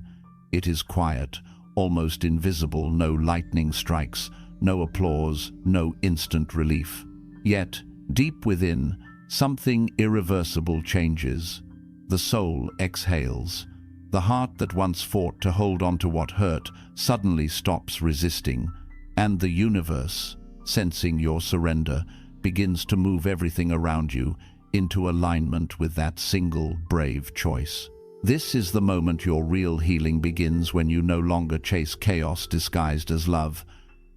It is quiet, almost invisible, no lightning strikes, no applause, no instant relief. Yet, deep within, something irreversible changes. The soul exhales. The heart that once fought to hold on to what hurt suddenly stops resisting, and the universe, sensing your surrender, begins to move everything around you into alignment with that single brave choice. This is the moment your real healing begins, when you no longer chase chaos disguised as love,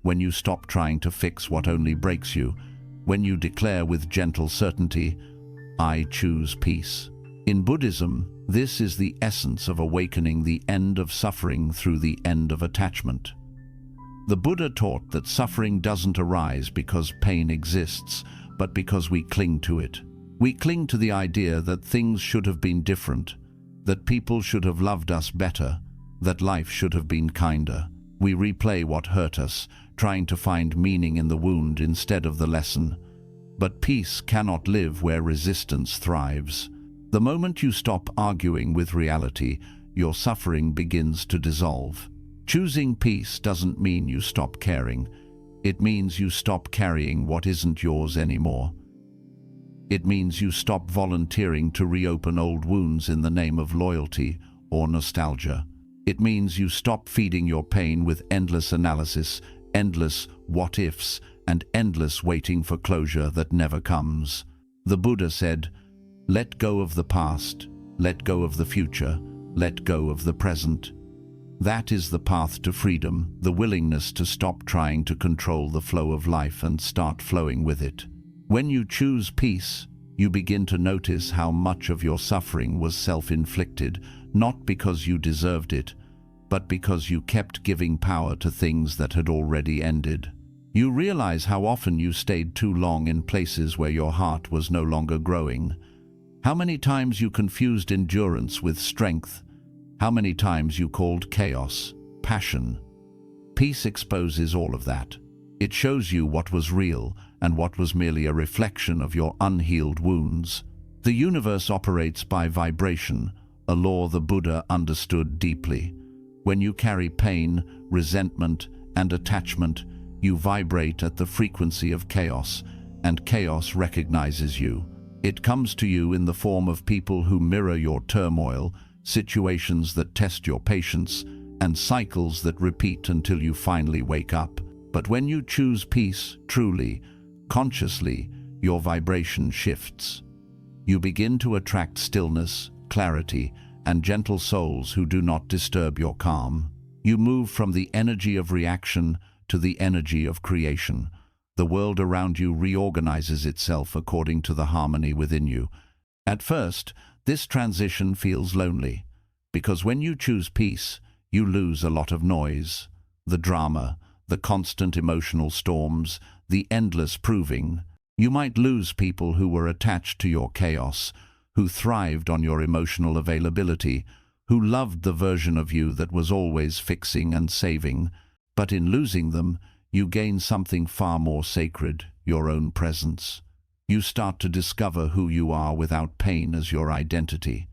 when you stop trying to fix what only breaks you, when you declare with gentle certainty, "I choose peace." In Buddhism, this is the essence of awakening, the end of suffering through the end of attachment. The Buddha taught that suffering doesn't arise because pain exists, but because we cling to it. We cling to the idea that things should have been different, that people should have loved us better, that life should have been kinder. We replay what hurt us, trying to find meaning in the wound instead of the lesson. But peace cannot live where resistance thrives. The moment you stop arguing with reality, your suffering begins to dissolve. Choosing peace doesn't mean you stop caring. It means you stop carrying what isn't yours anymore. It means you stop volunteering to reopen old wounds in the name of loyalty or nostalgia. It means you stop feeding your pain with endless analysis, endless what-ifs, and endless waiting for closure that never comes. The Buddha said, "Let go of the past, let go of the future, let go of the present." That is the path to freedom, the willingness to stop trying to control the flow of life and start flowing with it. When you choose peace, you begin to notice how much of your suffering was self-inflicted, not because you deserved it, but because you kept giving power to things that had already ended. You realize how often you stayed too long in places where your heart was no longer growing. How many times you confused endurance with strength. How many times you called chaos passion. Peace exposes all of that. It shows you what was real and what was merely a reflection of your unhealed wounds. The universe operates by vibration, a law the Buddha understood deeply. When you carry pain, resentment, and attachment, you vibrate at the frequency of chaos, and chaos recognizes you. It comes to you in the form of people who mirror your turmoil, situations that test your patience, and cycles that repeat until you finally wake up. But when you choose peace, truly, consciously, your vibration shifts. You begin to attract stillness, clarity, and gentle souls who do not disturb your calm. You move from the energy of reaction to the energy of creation. The world around you reorganizes itself according to the harmony within you. At first, this transition feels lonely, because when you choose peace, you lose a lot of noise, the drama, the constant emotional storms, the endless proving. You might lose people who were attached to your chaos, who thrived on your emotional availability, who loved the version of you that was always fixing and saving. But in losing them, you gain something far more sacred, your own presence. You start to discover who you are without pain as your identity.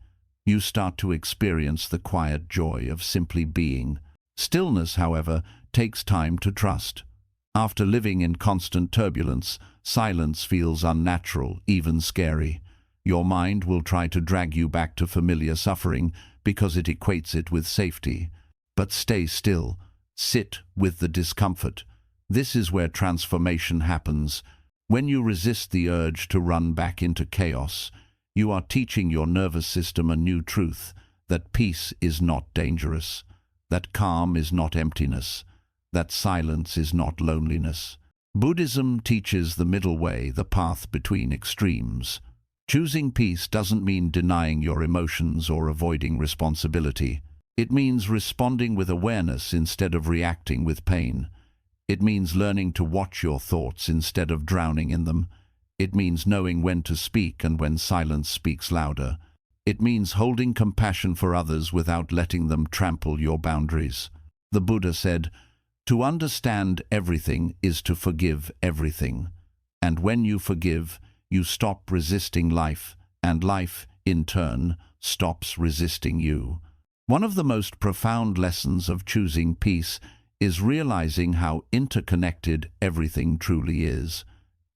You start to experience the quiet joy of simply being. Stillness, however, takes time to trust. After living in constant turbulence, silence feels unnatural, even scary. Your mind will try to drag you back to familiar suffering because it equates it with safety. But stay still. Sit with the discomfort. This is where transformation happens. When you resist the urge to run back into chaos, you are teaching your nervous system a new truth, that peace is not dangerous, that calm is not emptiness, that silence is not loneliness. Buddhism teaches the middle way, the path between extremes. Choosing peace doesn't mean denying your emotions or avoiding responsibility. It means responding with awareness instead of reacting with pain. It means learning to watch your thoughts instead of drowning in them. It means knowing when to speak and when silence speaks louder. It means holding compassion for others without letting them trample your boundaries. The Buddha said, "To understand everything is to forgive everything. And when you forgive, you stop resisting life, and life, in turn, stops resisting you." One of the most profound lessons of choosing peace is realizing how interconnected everything truly is.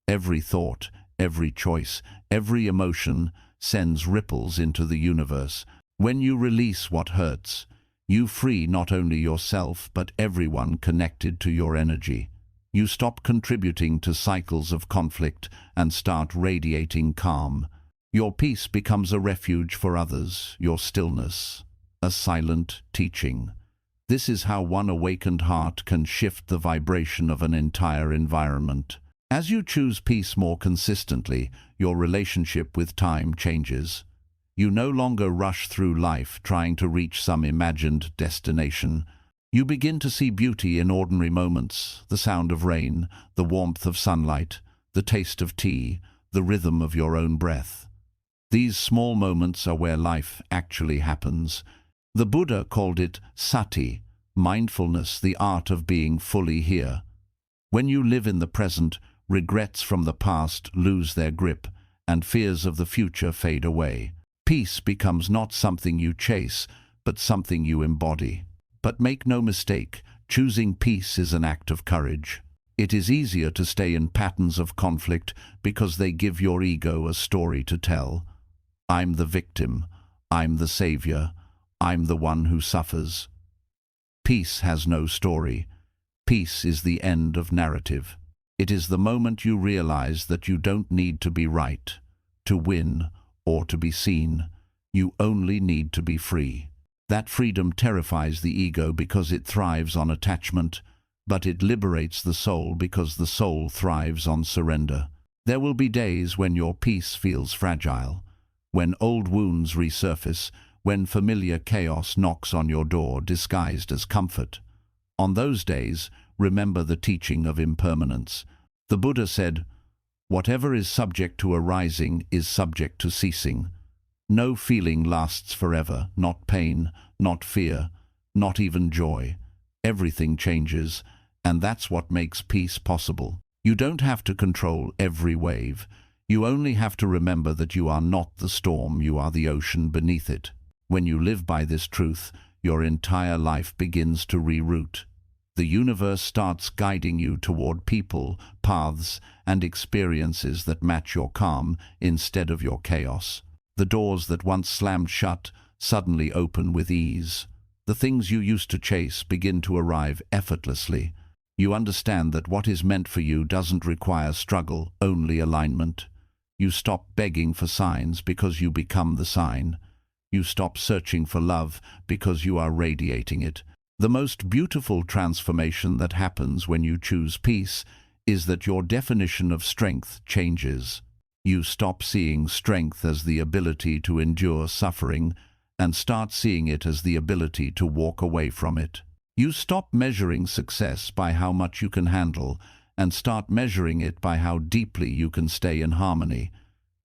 Every thought, every choice, every emotion sends ripples into the universe. When you release what hurts, you free not only yourself but everyone connected to your energy. You stop contributing to cycles of conflict and start radiating calm. Your peace becomes a refuge for others, your stillness, a silent teaching. This is how one awakened heart can shift the vibration of an entire environment. As you choose peace more consistently, your relationship with time changes. You no longer rush through life trying to reach some imagined destination. You begin to see beauty in ordinary moments, the sound of rain, the warmth of sunlight, the taste of tea, the rhythm of your own breath. These small moments are where life actually happens. The Buddha called it sati, mindfulness, the art of being fully here. When you live in the present, regrets from the past lose their grip, and fears of the future fade away. Peace becomes not something you chase, but something you embody. But make no mistake, choosing peace is an act of courage. It is easier to stay in patterns of conflict because they give your ego a story to tell. I'm the victim, I'm the savior, I'm the one who suffers. Peace has no story. Peace is the end of narrative. It is the moment you realize that you don't need to be right, to win, or to be seen. You only need to be free. That freedom terrifies the ego because it thrives on attachment, but it liberates the soul because the soul thrives on surrender. There will be days when your peace feels fragile, when old wounds resurface, when familiar chaos knocks on your door disguised as comfort. On those days, remember the teaching of impermanence. The Buddha said, "Whatever is subject to arising is subject to ceasing." No feeling lasts forever, not pain, not fear, not even joy. Everything changes, and that's what makes peace possible. You don't have to control every wave. You only have to remember that you are not the storm, you are the ocean beneath it. When you live by this truth, your entire life begins to reroute. The universe starts guiding you toward people, paths, and experiences that match your calm instead of your chaos. The doors that once slammed shut suddenly open with ease. The things you used to chase begin to arrive effortlessly. You understand that what is meant for you doesn't require struggle, only alignment. You stop begging for signs because you become the sign. You stop searching for love because you are radiating it. The most beautiful transformation that happens when you choose peace is that your definition of strength changes. You stop seeing strength as the ability to endure suffering and start seeing it as the ability to walk away from it. You stop measuring success by how much you can handle and start measuring it by how deeply you can stay in harmony.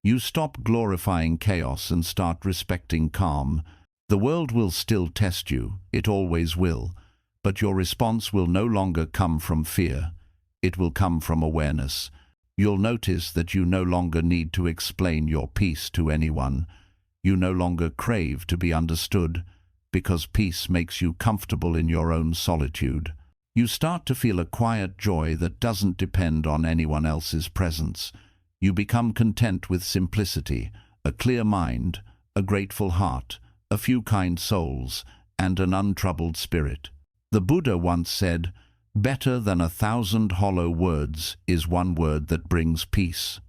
You stop glorifying chaos and start respecting calm. The world will still test you, it always will, but your response will no longer come from fear. It will come from awareness. You'll notice that you no longer need to explain your peace to anyone. You no longer crave to be understood, because peace makes you comfortable in your own solitude. You start to feel a quiet joy that doesn't depend on anyone else's presence. You become content with simplicity, a clear mind, a grateful heart, a few kind souls, and an untroubled spirit. The Buddha once said, "Better than 1,000 hollow words is one word that brings peace."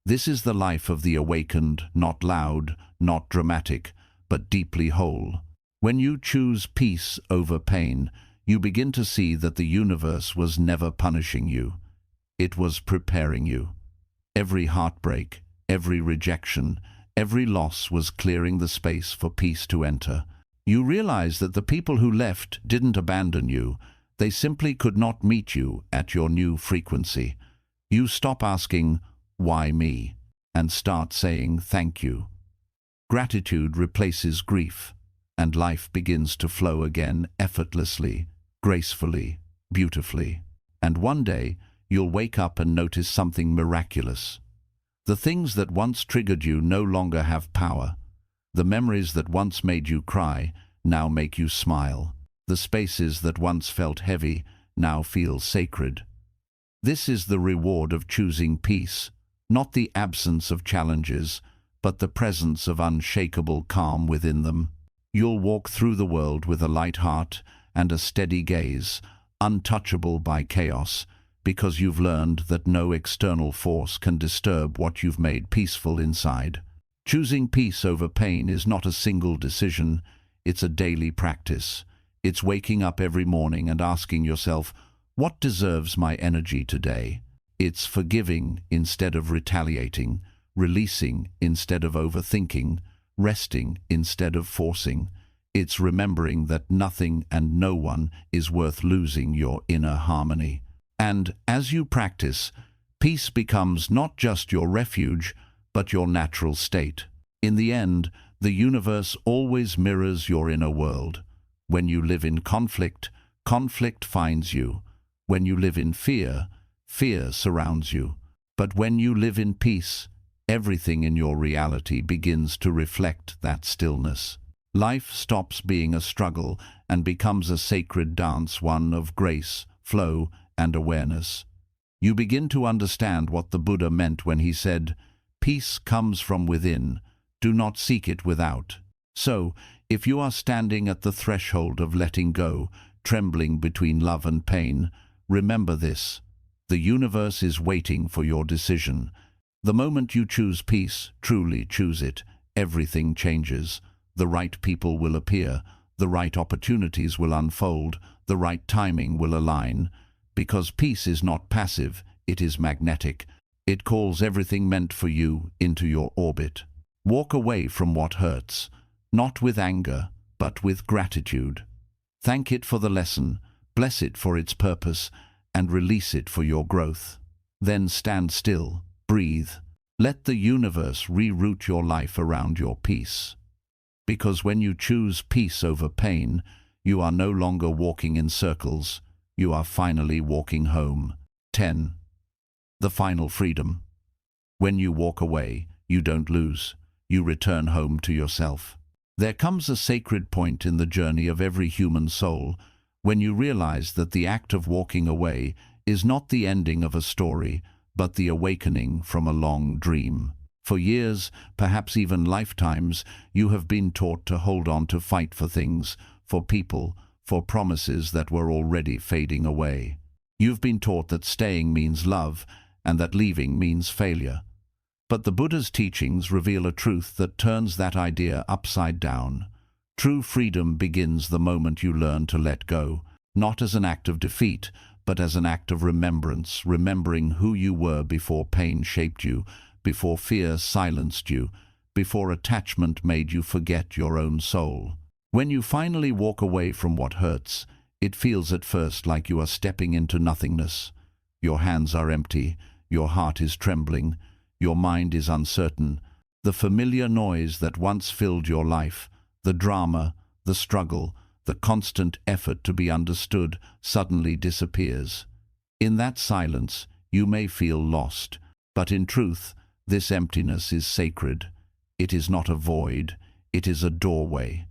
This is the life of the awakened, not loud, not dramatic, but deeply whole. When you choose peace over pain, you begin to see that the universe was never punishing you. It was preparing you. Every heartbreak, every rejection, every loss was clearing the space for peace to enter. You realize that the people who left didn't abandon you. They simply could not meet you at your new frequency. You stop asking, "Why me?" and start saying, "Thank you." Gratitude replaces grief, and life begins to flow again effortlessly, gracefully, beautifully. And one day, you'll wake up and notice something miraculous. The things that once triggered you no longer have power. The memories that once made you cry now make you smile. The spaces that once felt heavy now feel sacred. This is the reward of choosing peace, not the absence of challenges, but the presence of unshakable calm within them. You'll walk through the world with a light heart and a steady gaze, untouchable by chaos, because you've learned that no external force can disturb what you've made peaceful inside. Choosing peace over pain is not a single decision, it's a daily practice. It's waking up every morning and asking yourself, what deserves my energy today? It's forgiving instead of retaliating, releasing instead of overthinking, resting instead of forcing. It's remembering that nothing and no one is worth losing your inner harmony. And as you practice, peace becomes not just your refuge, but your natural state. In the end, the universe always mirrors your inner world. When you live in conflict, conflict finds you. When you live in fear, fear surrounds you. But when you live in peace, everything in your reality begins to reflect that stillness. Life stops being a struggle and becomes a sacred dance, one of grace, flow, and awareness. You begin to understand what the Buddha meant when he said, "Peace comes from within, do not seek it without." So, if you are standing at the threshold of letting go, trembling between love and pain, remember this: the universe is waiting for your decision. The moment you choose peace, truly choose it, everything changes. The right people will appear, the right opportunities will unfold, the right timing will align. Because peace is not passive, it is magnetic. It calls everything meant for you into your orbit. Walk away from what hurts, not with anger, but with gratitude. Thank it for the lesson, bless it for its purpose, and release it for your growth. Then stand still, breathe. Let the universe reroute your life around your peace. Because when you choose peace over pain, you are no longer walking in circles, you are finally walking home. 10. The final freedom. When you walk away, you don't lose, you return home to yourself. There comes a sacred point in the journey of every human soul when you realize that the act of walking away is not the ending of a story, but the awakening from a long dream. For years, perhaps even lifetimes, you have been taught to hold on to fight for things, for people, for promises that were already fading away. You've been taught that staying means love and that leaving means failure. But the Buddha's teachings reveal a truth that turns that idea upside down. True freedom begins the moment you learn to let go, not as an act of defeat, but as an act of remembrance, remembering who you were before pain shaped you, before fear silenced you, before attachment made you forget your own soul. When you finally walk away from what hurts, it feels at first like you are stepping into nothingness. Your hands are empty, your heart is trembling, your mind is uncertain. The familiar noise that once filled your life, the drama, the struggle, the constant effort to be understood, suddenly disappears. In that silence, you may feel lost, but in truth, this emptiness is sacred. It is not a void, it is a doorway.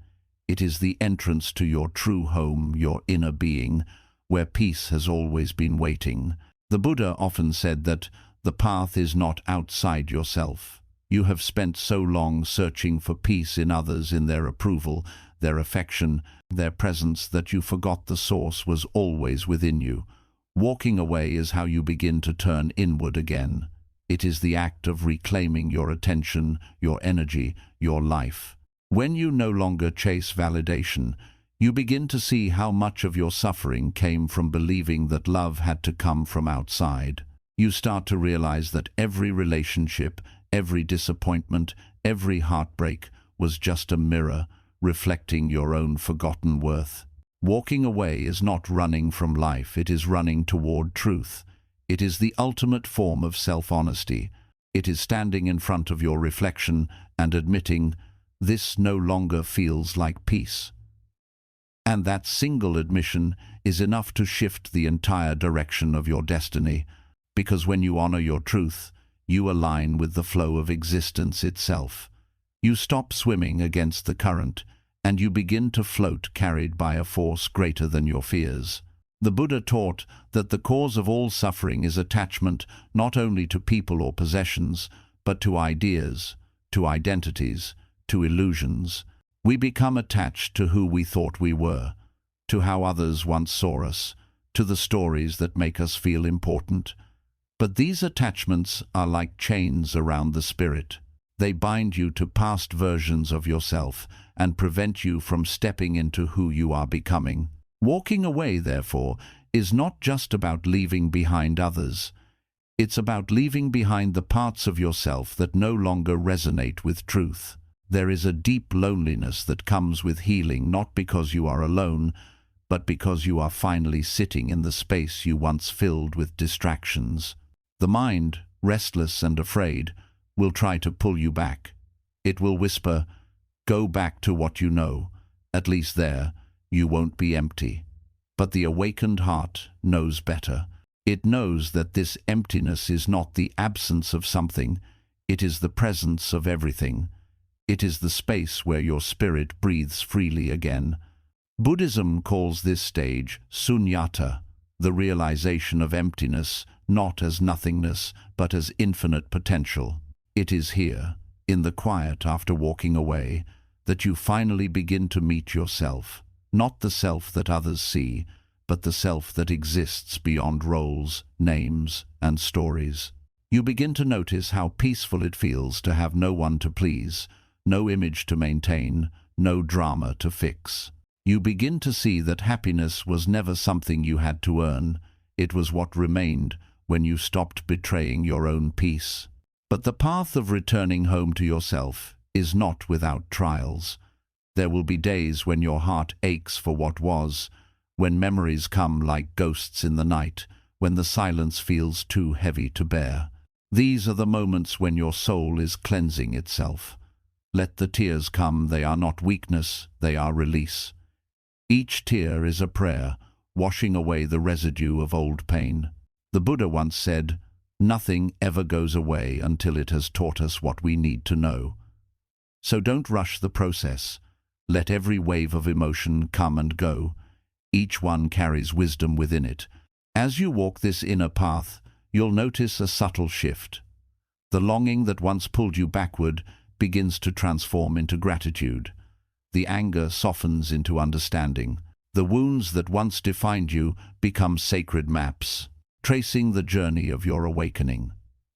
It is the entrance to your true home, your inner being, where peace has always been waiting. The Buddha often said that the path is not outside yourself. You have spent so long searching for peace in others, in their approval, their affection, their presence, that you forgot the source was always within you. Walking away is how you begin to turn inward again. It is the act of reclaiming your attention, your energy, your life. When you no longer chase validation, you begin to see how much of your suffering came from believing that love had to come from outside. You start to realize that every relationship, every disappointment, every heartbreak was just a mirror reflecting your own forgotten worth. Walking away is not running from life, it is running toward truth. It is the ultimate form of self-honesty. It is standing in front of your reflection and admitting, this no longer feels like peace. And that single admission is enough to shift the entire direction of your destiny, because when you honor your truth, you align with the flow of existence itself. You stop swimming against the current, and you begin to float, carried by a force greater than your fears. The Buddha taught that the cause of all suffering is attachment not only to people or possessions, but to ideas, to identities, to illusions. We become attached to who we thought we were, to how others once saw us, to the stories that make us feel important. But these attachments are like chains around the spirit. They bind you to past versions of yourself and prevent you from stepping into who you are becoming. Walking away, therefore, is not just about leaving behind others. It's about leaving behind the parts of yourself that no longer resonate with truth. There is a deep loneliness that comes with healing, not because you are alone, but because you are finally sitting in the space you once filled with distractions. The mind, restless and afraid, will try to pull you back. It will whisper, "Go back to what you know. At least there, you won't be empty." But the awakened heart knows better. It knows that this emptiness is not the absence of something, it is the presence of everything. It is the space where your spirit breathes freely again. Buddhism calls this stage sunyata, the realization of emptiness, not as nothingness, but as infinite potential. It is here, in the quiet after walking away, that you finally begin to meet yourself, not the self that others see, but the self that exists beyond roles, names, and stories. You begin to notice how peaceful it feels to have no one to please, no image to maintain, no drama to fix. You begin to see that happiness was never something you had to earn. It was what remained when you stopped betraying your own peace. But the path of returning home to yourself is not without trials. There will be days when your heart aches for what was, when memories come like ghosts in the night, when the silence feels too heavy to bear. These are the moments when your soul is cleansing itself. Let the tears come, they are not weakness, they are release. Each tear is a prayer, washing away the residue of old pain. The Buddha once said, "Nothing ever goes away until it has taught us what we need to know." So don't rush the process. Let every wave of emotion come and go. Each one carries wisdom within it. As you walk this inner path, you'll notice a subtle shift. The longing that once pulled you backward begins to transform into gratitude. The anger softens into understanding. The wounds that once defined you become sacred maps, tracing the journey of your awakening.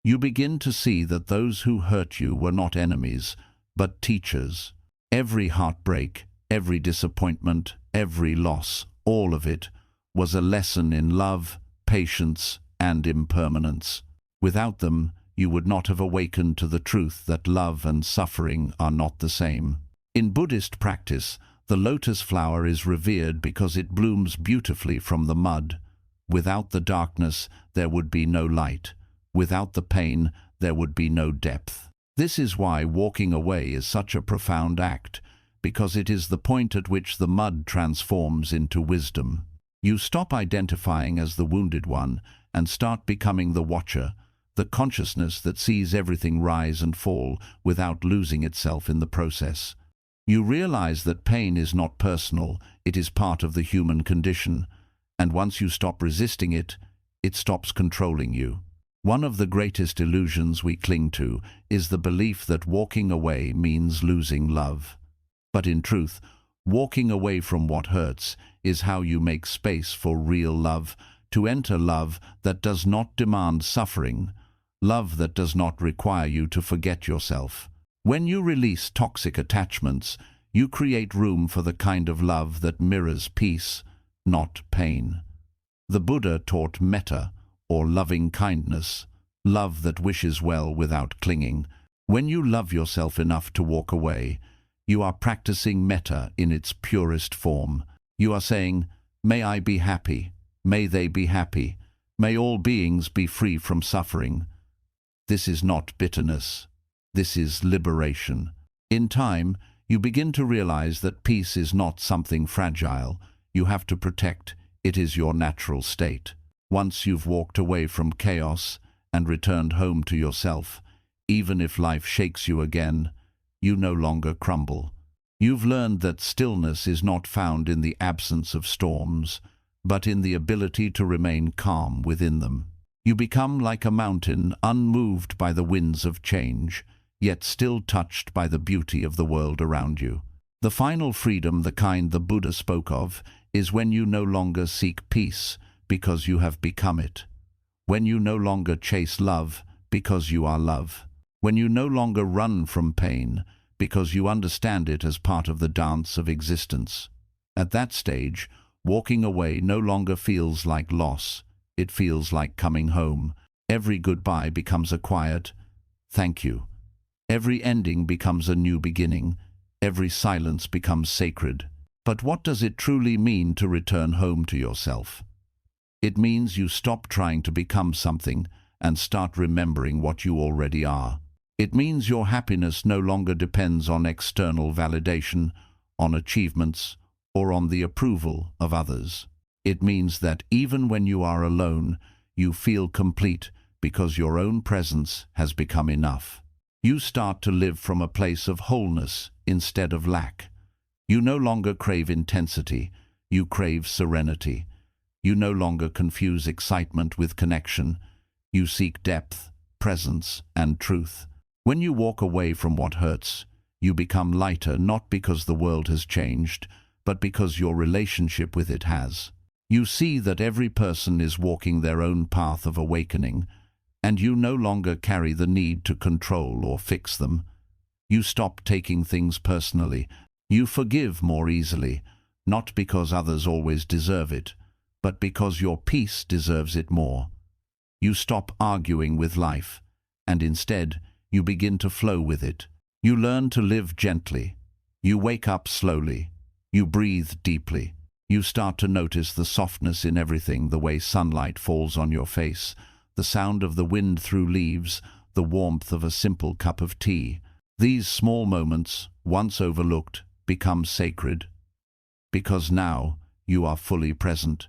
You begin to see that those who hurt you were not enemies, but teachers. Every heartbreak, every disappointment, every loss, all of it was a lesson in love, patience, and impermanence. Without them, you would not have awakened to the truth that love and suffering are not the same. In Buddhist practice, the lotus flower is revered because it blooms beautifully from the mud. Without the darkness, there would be no light. Without the pain, there would be no depth. This is why walking away is such a profound act, because it is the point at which the mud transforms into wisdom. You stop identifying as the wounded one and start becoming the watcher, the consciousness that sees everything rise and fall without losing itself in the process. You realize that pain is not personal, it is part of the human condition, and once you stop resisting it, it stops controlling you. One of the greatest illusions we cling to is the belief that walking away means losing love. But in truth, walking away from what hurts is how you make space for real love, to enter love that does not demand suffering, love that does not require you to forget yourself. When you release toxic attachments, you create room for the kind of love that mirrors peace, not pain. The Buddha taught metta, or loving kindness, love that wishes well without clinging. When you love yourself enough to walk away, you are practicing metta in its purest form. You are saying, "May I be happy, may they be happy, may all beings be free from suffering." This is not bitterness. This is liberation. In time, you begin to realize that peace is not something fragile you have to protect, it is your natural state. Once you've walked away from chaos and returned home to yourself, even if life shakes you again, you no longer crumble. You've learned that stillness is not found in the absence of storms, but in the ability to remain calm within them. You become like a mountain, unmoved by the winds of change, yet still touched by the beauty of the world around you. The final freedom, the kind the Buddha spoke of, is when you no longer seek peace because you have become it. When you no longer chase love because you are love. When you no longer run from pain because you understand it as part of the dance of existence. At that stage, walking away no longer feels like loss. It feels like coming home. Every goodbye becomes a quiet, "Thank you." Every ending becomes a new beginning. Every silence becomes sacred. But what does it truly mean to return home to yourself? It means you stop trying to become something and start remembering what you already are. It means your happiness no longer depends on external validation, on achievements, or on the approval of others. It means that even when you are alone, you feel complete because your own presence has become enough. You start to live from a place of wholeness instead of lack. You no longer crave intensity, you crave serenity. You no longer confuse excitement with connection. You seek depth, presence, and truth. When you walk away from what hurts, you become lighter not because the world has changed, but because your relationship with it has. You see that every person is walking their own path of awakening, and you no longer carry the need to control or fix them. You stop taking things personally. You forgive more easily, not because others always deserve it, but because your peace deserves it more. You stop arguing with life, and instead, you begin to flow with it. You learn to live gently. You wake up slowly. You breathe deeply. You start to notice the softness in everything, the way sunlight falls on your face, the sound of the wind through leaves, the warmth of a simple cup of tea. These small moments, once overlooked, become sacred. Because now you are fully present.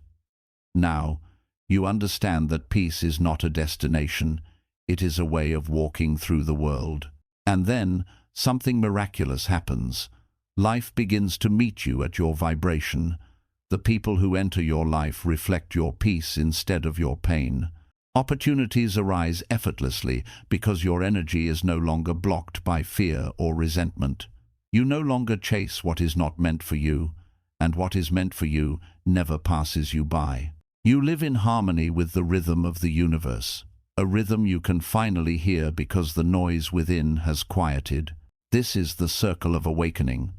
Now you understand that peace is not a destination. It is a way of walking through the world. And then something miraculous happens. Life begins to meet you at your vibration. The people who enter your life reflect your peace instead of your pain. Opportunities arise effortlessly because your energy is no longer blocked by fear or resentment. You no longer chase what is not meant for you, and what is meant for you never passes you by. You live in harmony with the rhythm of the universe, a rhythm you can finally hear because the noise within has quieted. This is the circle of awakening.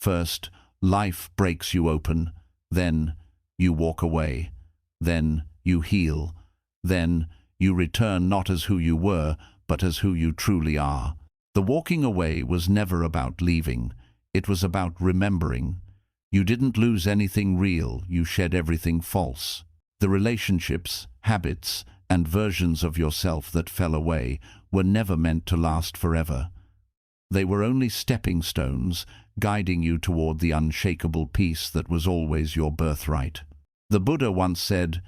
First, life breaks you open. Then, you walk away. Then, you heal. Then, you return not as who you were, but as who you truly are. The walking away was never about leaving. It was about remembering. You didn't lose anything real, you shed everything false. The relationships, habits, and versions of yourself that fell away were never meant to last forever. They were only stepping stones, guiding you toward the unshakable peace that was always your birthright. The Buddha once said,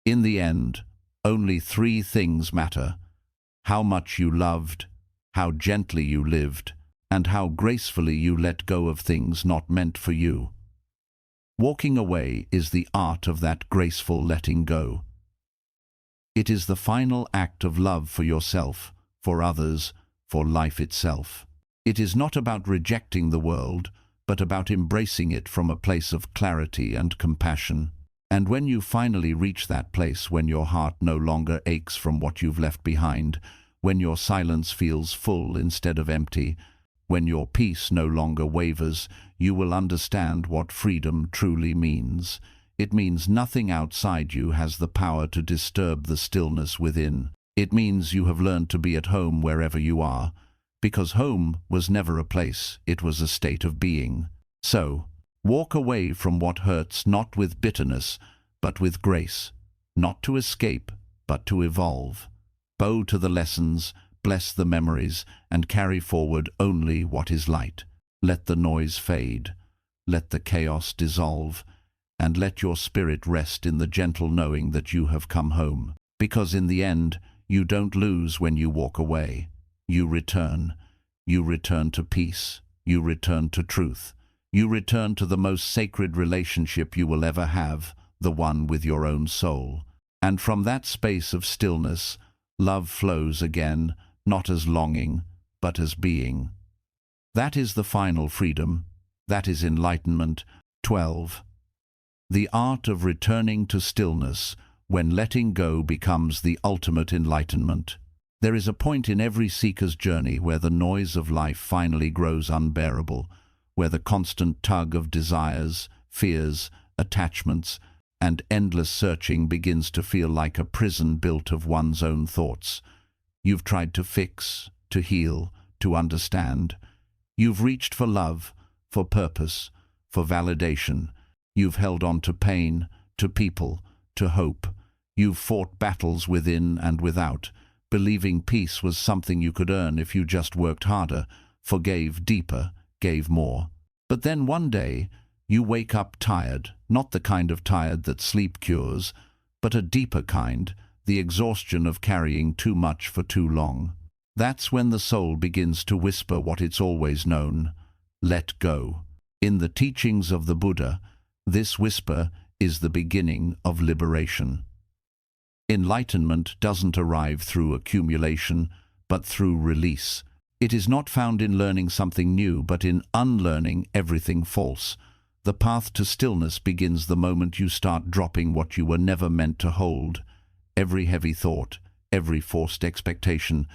"In the end, only three things matter: how much you loved, how gently you lived, and how gracefully you let go of things not meant for you." Walking away is the art of that graceful letting go. It is the final act of love for yourself, for others, for life itself. It is not about rejecting the world, but about embracing it from a place of clarity and compassion. And when you finally reach that place, when your heart no longer aches from what you've left behind, when your silence feels full instead of empty, when your peace no longer wavers, you will understand what freedom truly means. It means nothing outside you has the power to disturb the stillness within. It means you have learned to be at home wherever you are, because home was never a place, it was a state of being. So, walk away from what hurts not with bitterness, but with grace, not to escape, but to evolve. Bow to the lessons, bless the memories, and carry forward only what is light. Let the noise fade, let the chaos dissolve, and let your spirit rest in the gentle knowing that you have come home. Because in the end, you don't lose when you walk away. You return. You return to peace. You return to truth. You return to the most sacred relationship you will ever have, the one with your own soul. And from that space of stillness, love flows again, not as longing, but as being. That is the final freedom. That is enlightenment. 12. The art of returning to stillness, when letting go becomes the ultimate enlightenment. There is a point in every seeker's journey where the noise of life finally grows unbearable, where the constant tug of desires, fears, attachments, and endless searching begins to feel like a prison built of one's own thoughts. You've tried to fix, to heal, to understand. You've reached for love, for purpose, for validation. You've held on to pain, to people, to hope. You've fought battles within and without, believing peace was something you could earn if you just worked harder, forgave deeper, gave more. But then one day, you wake up tired, not the kind of tired that sleep cures, but a deeper kind, the exhaustion of carrying too much for too long. That's when the soul begins to whisper what it's always known: let go. In the teachings of the Buddha, this whisper is the beginning of liberation. Enlightenment doesn't arrive through accumulation, but through release. It is not found in learning something new, but in unlearning everything false. The path to stillness begins the moment you start dropping what you were never meant to hold. Every heavy thought, every forced expectation,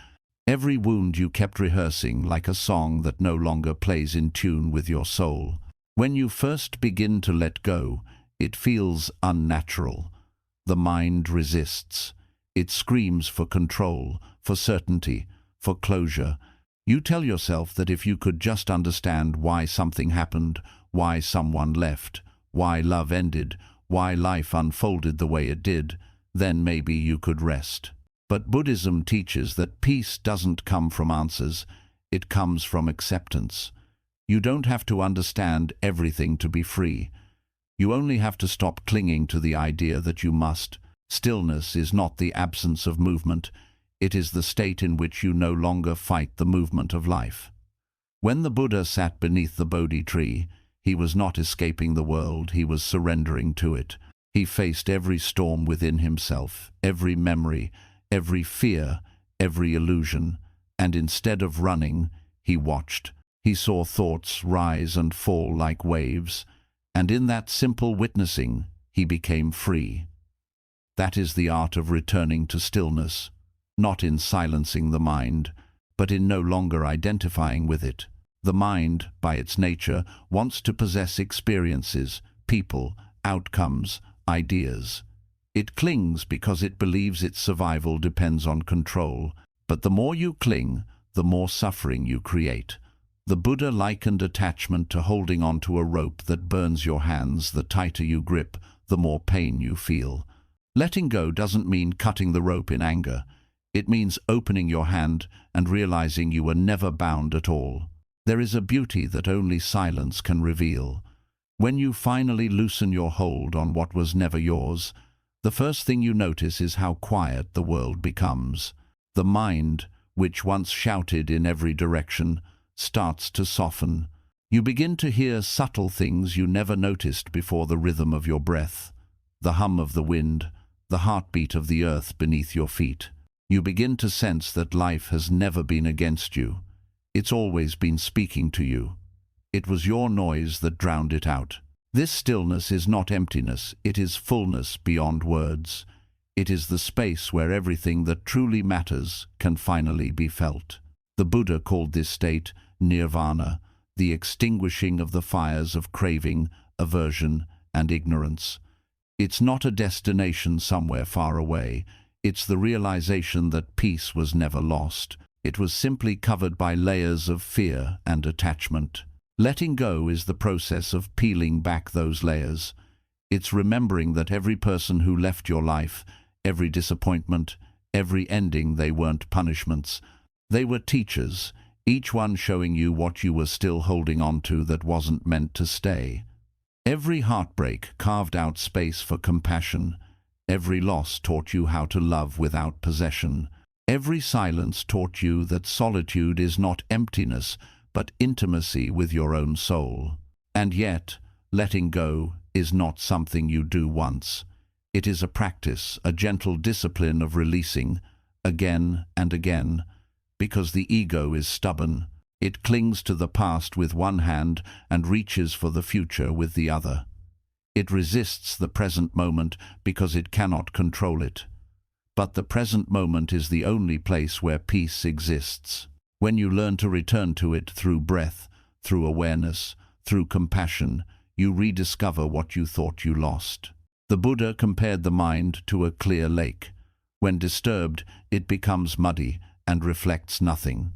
every wound you kept rehearsing like a song that no longer plays in tune with your soul. When you first begin to let go, it feels unnatural. The mind resists. It screams for control, for certainty, for closure. You tell yourself that if you could just understand why something happened, why someone left, why love ended, why life unfolded the way it did, then maybe you could rest. But Buddhism teaches that peace doesn't come from answers, it comes from acceptance. You don't have to understand everything to be free. You only have to stop clinging to the idea that you must. Stillness is not the absence of movement, it is the state in which you no longer fight the movement of life. When the Buddha sat beneath the Bodhi tree, he was not escaping the world, he was surrendering to it. He faced every storm within himself, every memory, every fear, every illusion, and instead of running, he watched. He saw thoughts rise and fall like waves, and in that simple witnessing, he became free. That is the art of returning to stillness, not in silencing the mind, but in no longer identifying with it. The mind, by its nature, wants to possess experiences, people, outcomes, ideas. It clings because it believes its survival depends on control, but the more you cling, the more suffering you create. The Buddha likened attachment to holding onto a rope that burns your hands. The tighter you grip, the more pain you feel. Letting go doesn't mean cutting the rope in anger. It means opening your hand and realizing you were never bound at all. There is a beauty that only silence can reveal. When you finally loosen your hold on what was never yours, the first thing you notice is how quiet the world becomes. The mind, which once shouted in every direction, starts to soften. You begin to hear subtle things you never noticed before: the rhythm of your breath, the hum of the wind, the heartbeat of the earth beneath your feet. You begin to sense that life has never been against you. It's always been speaking to you. It was your noise that drowned it out. This stillness is not emptiness, it is fullness beyond words. It is the space where everything that truly matters can finally be felt. The Buddha called this state nirvana, the extinguishing of the fires of craving, aversion, and ignorance. It's not a destination somewhere far away. It's the realization that peace was never lost. It was simply covered by layers of fear and attachment. Letting go is the process of peeling back those layers. It's remembering that every person who left your life, every disappointment, every ending, they weren't punishments. They were teachers, each one showing you what you were still holding on to that wasn't meant to stay. Every heartbreak carved out space for compassion. Every loss taught you how to love without possession. Every silence taught you that solitude is not emptiness, but intimacy with your own soul. And yet, letting go is not something you do once. It is a practice, a gentle discipline of releasing, again and again, because the ego is stubborn. It clings to the past with one hand and reaches for the future with the other. It resists the present moment because it cannot control it. But the present moment is the only place where peace exists. When you learn to return to it through breath, through awareness, through compassion, you rediscover what you thought you lost. The Buddha compared the mind to a clear lake. When disturbed, it becomes muddy and reflects nothing.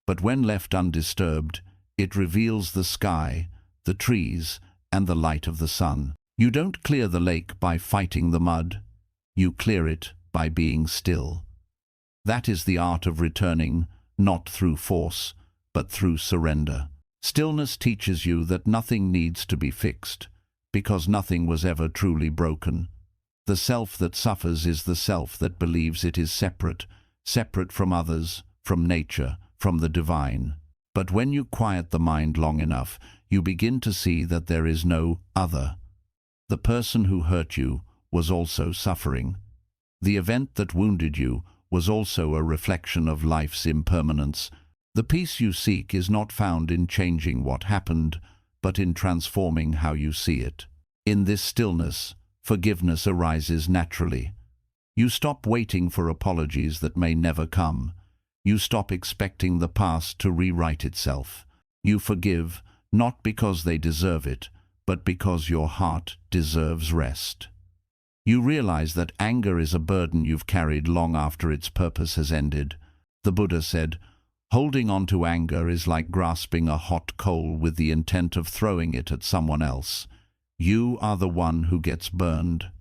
But when left undisturbed, it reveals the sky, the trees, and the light of the sun. You don't clear the lake by fighting the mud. You clear it by being still. That is the art of returning, not through force, but through surrender. Stillness teaches you that nothing needs to be fixed, because nothing was ever truly broken. The self that suffers is the self that believes it is separate from others, from nature, from the divine. But when you quiet the mind long enough, you begin to see that there is no other. The person who hurt you was also suffering. The event that wounded you was also a reflection of life's impermanence. The peace you seek is not found in changing what happened, but in transforming how you see it. In this stillness, forgiveness arises naturally. You stop waiting for apologies that may never come. You stop expecting the past to rewrite itself. You forgive, not because they deserve it, but because your heart deserves rest. You realize that anger is a burden you've carried long after its purpose has ended. The Buddha said, "Holding on to anger is like grasping a hot coal with the intent of throwing it at someone else. You are the one who gets burned."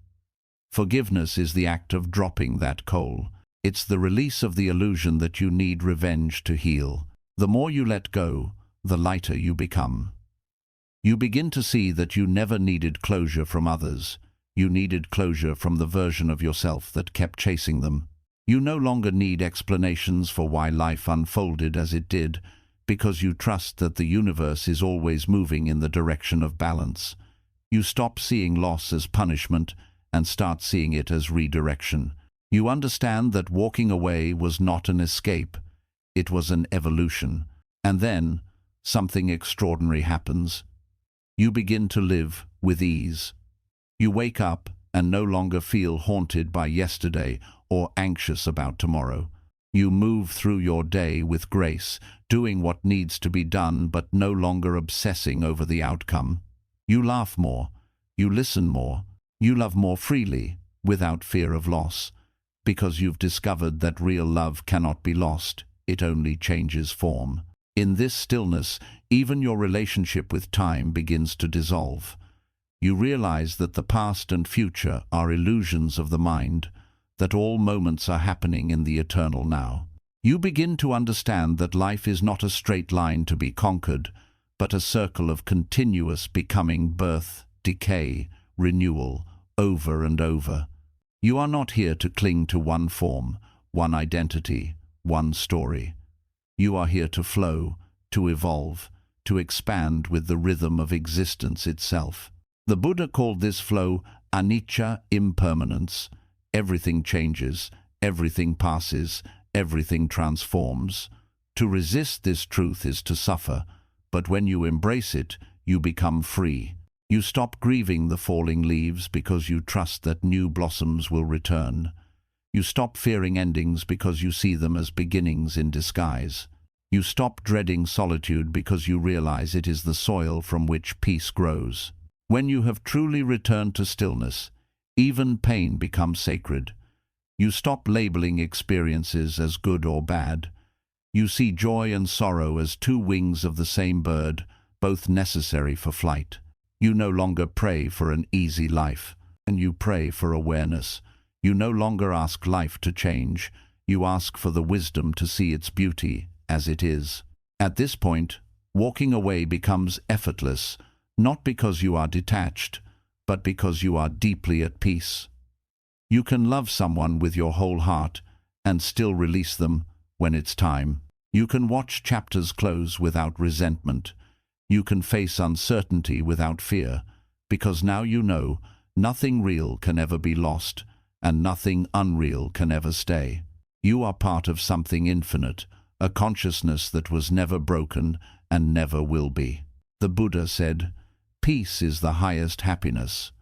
Forgiveness is the act of dropping that coal. It's the release of the illusion that you need revenge to heal. The more you let go, the lighter you become. You begin to see that you never needed closure from others. You needed closure from the version of yourself that kept chasing them. You no longer need explanations for why life unfolded as it did, because you trust that the universe is always moving in the direction of balance. You stop seeing loss as punishment and start seeing it as redirection. You understand that walking away was not an escape, it was an evolution. And then, something extraordinary happens. You begin to live with ease. You wake up and no longer feel haunted by yesterday or anxious about tomorrow. You move through your day with grace, doing what needs to be done but no longer obsessing over the outcome. You laugh more, you listen more, you love more freely, without fear of loss, because you've discovered that real love cannot be lost, it only changes form. In this stillness, even your relationship with time begins to dissolve. You realize that the past and future are illusions of the mind, that all moments are happening in the eternal now. You begin to understand that life is not a straight line to be conquered, but a circle of continuous becoming, birth, decay, renewal, over and over. You are not here to cling to one form, one identity, one story. You are here to flow, to evolve, to expand with the rhythm of existence itself. The Buddha called this flow anicca, impermanence. Everything changes, everything passes, everything transforms. To resist this truth is to suffer, but when you embrace it, you become free. You stop grieving the falling leaves because you trust that new blossoms will return. You stop fearing endings because you see them as beginnings in disguise. You stop dreading solitude because you realize it is the soil from which peace grows. When you have truly returned to stillness, even pain becomes sacred. You stop labeling experiences as good or bad. You see joy and sorrow as two wings of the same bird, both necessary for flight. You no longer pray for an easy life, and you pray for awareness. You no longer ask life to change. You ask for the wisdom to see its beauty as it is. At this point, walking away becomes effortless, not because you are detached, but because you are deeply at peace. You can love someone with your whole heart and still release them when it's time. You can watch chapters close without resentment. You can face uncertainty without fear, because now you know nothing real can ever be lost and nothing unreal can ever stay. You are part of something infinite, a consciousness that was never broken and never will be. The Buddha said, "Peace is the highest happiness."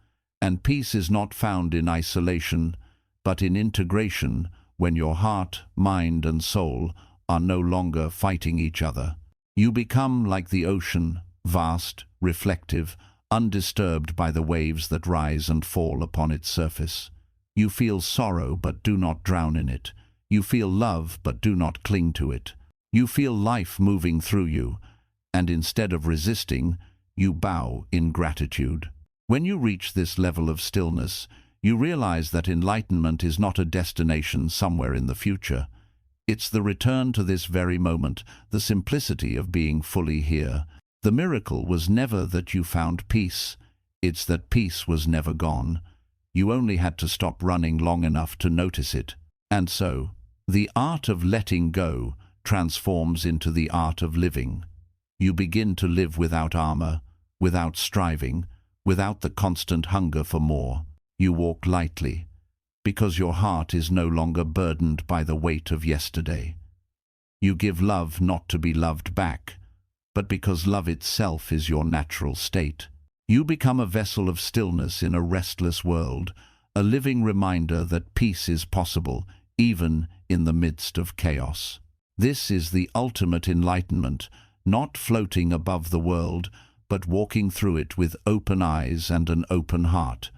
And peace is not found in isolation, but in integration, when your heart, mind, and soul are no longer fighting each other. You become like the ocean, vast, reflective, undisturbed by the waves that rise and fall upon its surface. You feel sorrow, but do not drown in it. You feel love, but do not cling to it. You feel life moving through you, and instead of resisting, you bow in gratitude. When you reach this level of stillness, you realize that enlightenment is not a destination somewhere in the future. It's the return to this very moment, the simplicity of being fully here. The miracle was never that you found peace. It's that peace was never gone. You only had to stop running long enough to notice it. And so, the art of letting go transforms into the art of living. You begin to live without armor, without striving, without the constant hunger for more. You walk lightly, because your heart is no longer burdened by the weight of yesterday. You give love not to be loved back, but because love itself is your natural state. You become a vessel of stillness in a restless world, a living reminder that peace is possible, even in the midst of chaos. This is the ultimate enlightenment, not floating above the world, but walking through it with open eyes and an open heart.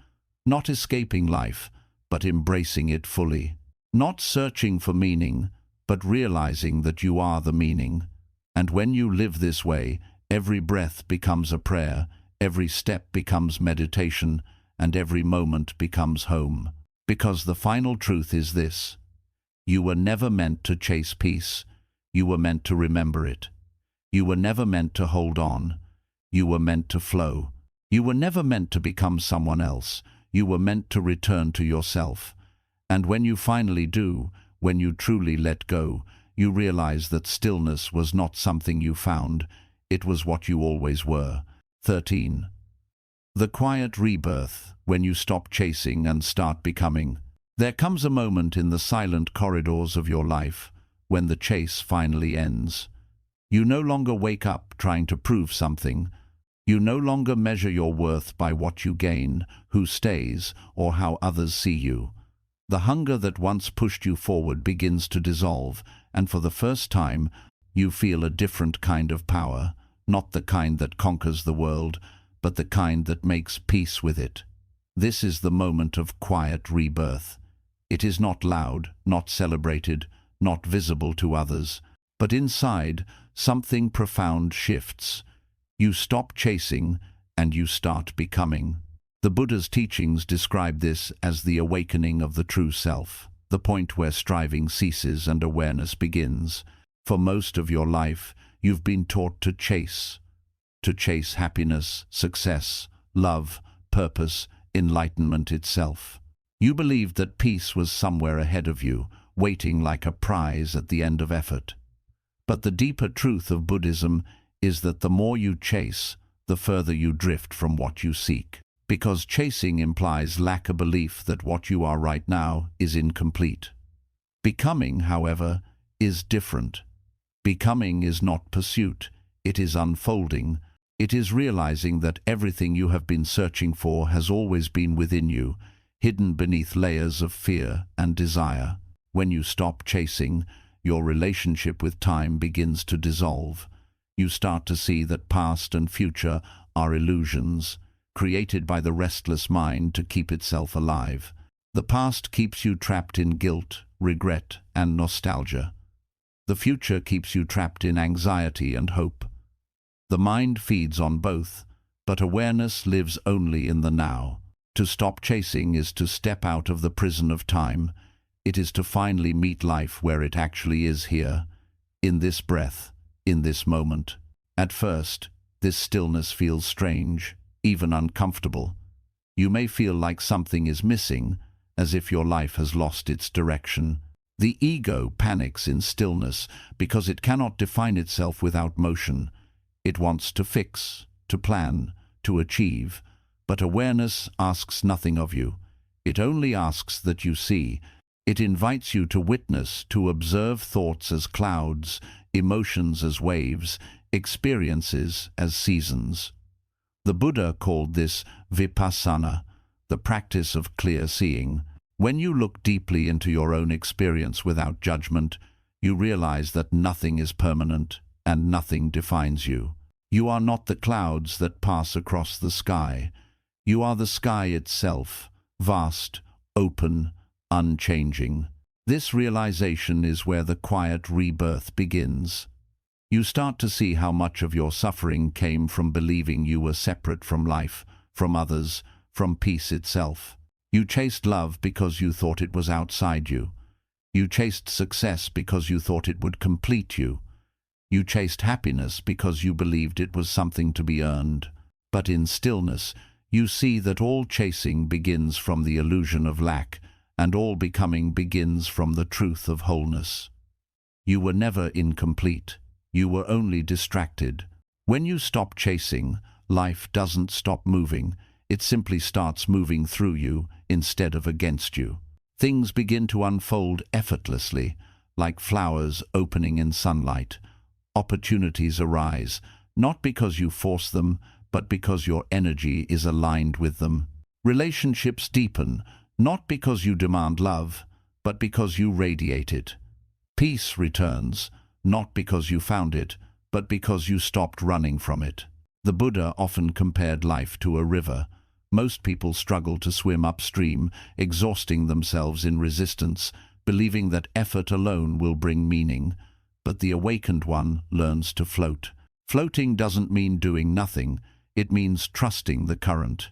Not escaping life, but embracing it fully. Not searching for meaning, but realizing that you are the meaning. And when you live this way, every breath becomes a prayer, every step becomes meditation, and every moment becomes home. Because the final truth is this: you were never meant to chase peace, you were meant to remember it. You were never meant to hold on, you were meant to flow. You were never meant to become someone else, you were meant to return to yourself. And when you finally do, when you truly let go, you realize that stillness was not something you found, it was what you always were. 13. The quiet rebirth, when you stop chasing and start becoming. There comes a moment in the silent corridors of your life when the chase finally ends. You no longer wake up trying to prove something. You no longer measure your worth by what you gain, who stays, or how others see you. The hunger that once pushed you forward begins to dissolve, and for the first time, you feel a different kind of power, not the kind that conquers the world, but the kind that makes peace with it. This is the moment of quiet rebirth. It is not loud, not celebrated, not visible to others, but inside, something profound shifts. You stop chasing and you start becoming. The Buddha's teachings describe this as the awakening of the true self, the point where striving ceases and awareness begins. For most of your life, you've been taught to chase happiness, success, love, purpose, enlightenment itself. You believed that peace was somewhere ahead of you, waiting like a prize at the end of effort. But the deeper truth of Buddhism is that the more you chase, the further you drift from what you seek. Because chasing implies lack of belief that what you are right now is incomplete. Becoming, however, is different. Becoming is not pursuit, it is unfolding. It is realizing that everything you have been searching for has always been within you, hidden beneath layers of fear and desire. When you stop chasing, your relationship with time begins to dissolve. You start to see that past and future are illusions, created by the restless mind to keep itself alive. The past keeps you trapped in guilt, regret, and nostalgia. The future keeps you trapped in anxiety and hope. The mind feeds on both, but awareness lives only in the now. To stop chasing is to step out of the prison of time. It is to finally meet life where it actually is here, in this breath, in this moment. At first, this stillness feels strange, even uncomfortable. You may feel like something is missing, as if your life has lost its direction. The ego panics in stillness because it cannot define itself without motion. It wants to fix, to plan, to achieve, but awareness asks nothing of you. It only asks that you see. It invites you to witness, to observe thoughts as clouds, emotions as waves, experiences as seasons. The Buddha called this vipassana, the practice of clear seeing. When you look deeply into your own experience without judgment, you realize that nothing is permanent and nothing defines you. You are not the clouds that pass across the sky. You are the sky itself, vast, open, unchanging. This realization is where the quiet rebirth begins. You start to see how much of your suffering came from believing you were separate from life, from others, from peace itself. You chased love because you thought it was outside you. You chased success because you thought it would complete you. You chased happiness because you believed it was something to be earned. But in stillness, you see that all chasing begins from the illusion of lack, and all becoming begins from the truth of wholeness. You were never incomplete. You were only distracted. When you stop chasing, life doesn't stop moving. It simply starts moving through you instead of against you. Things begin to unfold effortlessly, like flowers opening in sunlight. Opportunities arise, not because you force them, but because your energy is aligned with them. Relationships deepen, not because you demand love, but because you radiate it. Peace returns, not because you found it, but because you stopped running from it. The Buddha often compared life to a river. Most people struggle to swim upstream, exhausting themselves in resistance, believing that effort alone will bring meaning. But the awakened one learns to float. Floating doesn't mean doing nothing. It means trusting the current.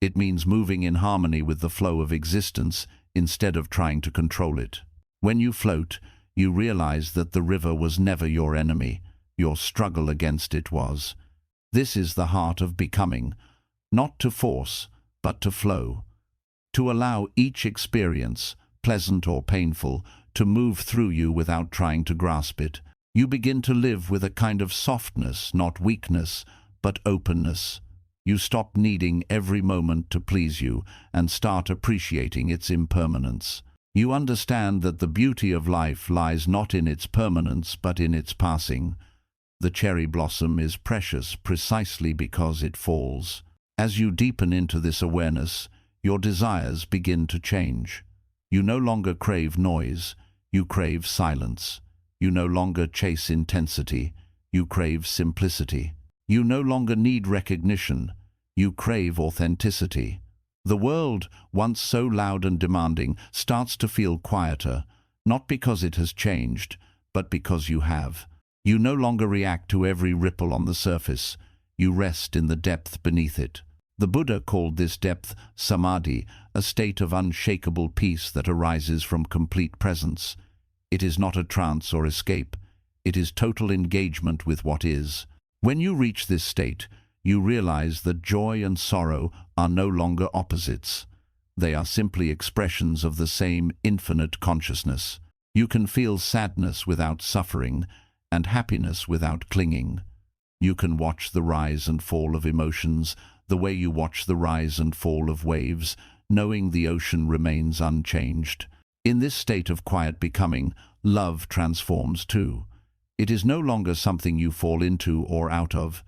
It means moving in harmony with the flow of existence instead of trying to control it. When you float, you realize that the river was never your enemy. Your struggle against it was. This is the heart of becoming, not to force, but to flow. To allow each experience, pleasant or painful, to move through you without trying to grasp it. You begin to live with a kind of softness, not weakness, but openness. You stop needing every moment to please you and start appreciating its impermanence. You understand that the beauty of life lies not in its permanence but in its passing. The cherry blossom is precious precisely because it falls. As you deepen into this awareness, your desires begin to change. You no longer crave noise, you crave silence. You no longer chase intensity, you crave simplicity. You no longer need recognition, you crave authenticity. The world, once so loud and demanding, starts to feel quieter, not because it has changed, but because you have. You no longer react to every ripple on the surface. You rest in the depth beneath it. The Buddha called this depth samadhi, a state of unshakable peace that arises from complete presence. It is not a trance or escape. It is total engagement with what is. When you reach this state, you realize that joy and sorrow are no longer opposites. They are simply expressions of the same infinite consciousness. You can feel sadness without suffering and happiness without clinging. You can watch the rise and fall of emotions the way you watch the rise and fall of waves, knowing the ocean remains unchanged. In this state of quiet becoming, love transforms too. It is no longer something you fall into or out of.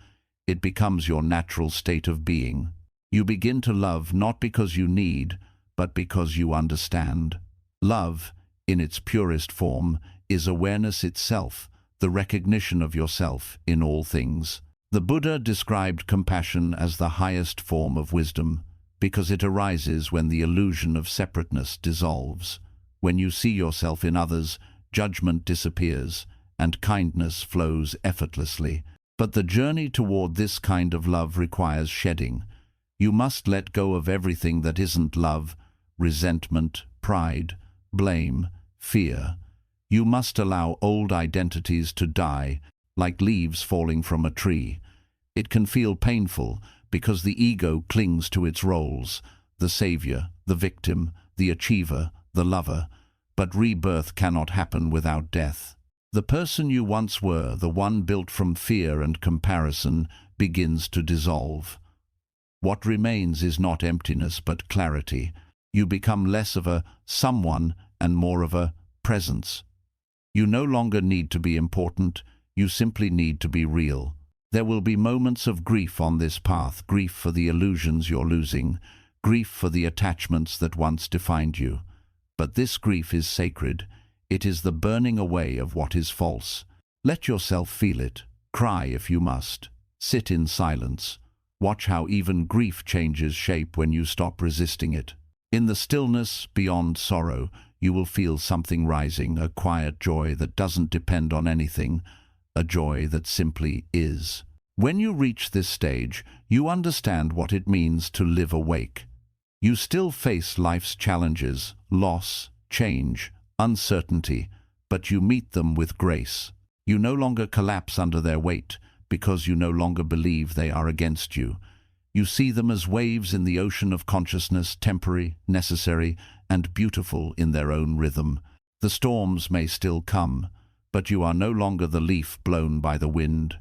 It becomes your natural state of being. You begin to love not because you need, but because you understand. Love, in its purest form, is awareness itself, the recognition of yourself in all things. The Buddha described compassion as the highest form of wisdom, because it arises when the illusion of separateness dissolves. When you see yourself in others, judgment disappears, and kindness flows effortlessly. But the journey toward this kind of love requires shedding. You must let go of everything that isn't love, resentment, pride, blame, fear. You must allow old identities to die, like leaves falling from a tree. It can feel painful because the ego clings to its roles, the savior, the victim, the achiever, the lover. But rebirth cannot happen without death. The person you once were, the one built from fear and comparison, begins to dissolve. What remains is not emptiness but clarity. You become less of a someone and more of a presence. You no longer need to be important, you simply need to be real. There will be moments of grief on this path, grief for the illusions you're losing, grief for the attachments that once defined you. But this grief is sacred. It is the burning away of what is false. Let yourself feel it. Cry if you must. Sit in silence. Watch how even grief changes shape when you stop resisting it. In the stillness beyond sorrow, you will feel something rising, a quiet joy that doesn't depend on anything, a joy that simply is. When you reach this stage, you understand what it means to live awake. You still face life's challenges, loss, change, uncertainty, but you meet them with grace. You no longer collapse under their weight because you no longer believe they are against you. You see them as waves in the ocean of consciousness, temporary, necessary, and beautiful in their own rhythm. The storms may still come, but you are no longer the leaf blown by the wind.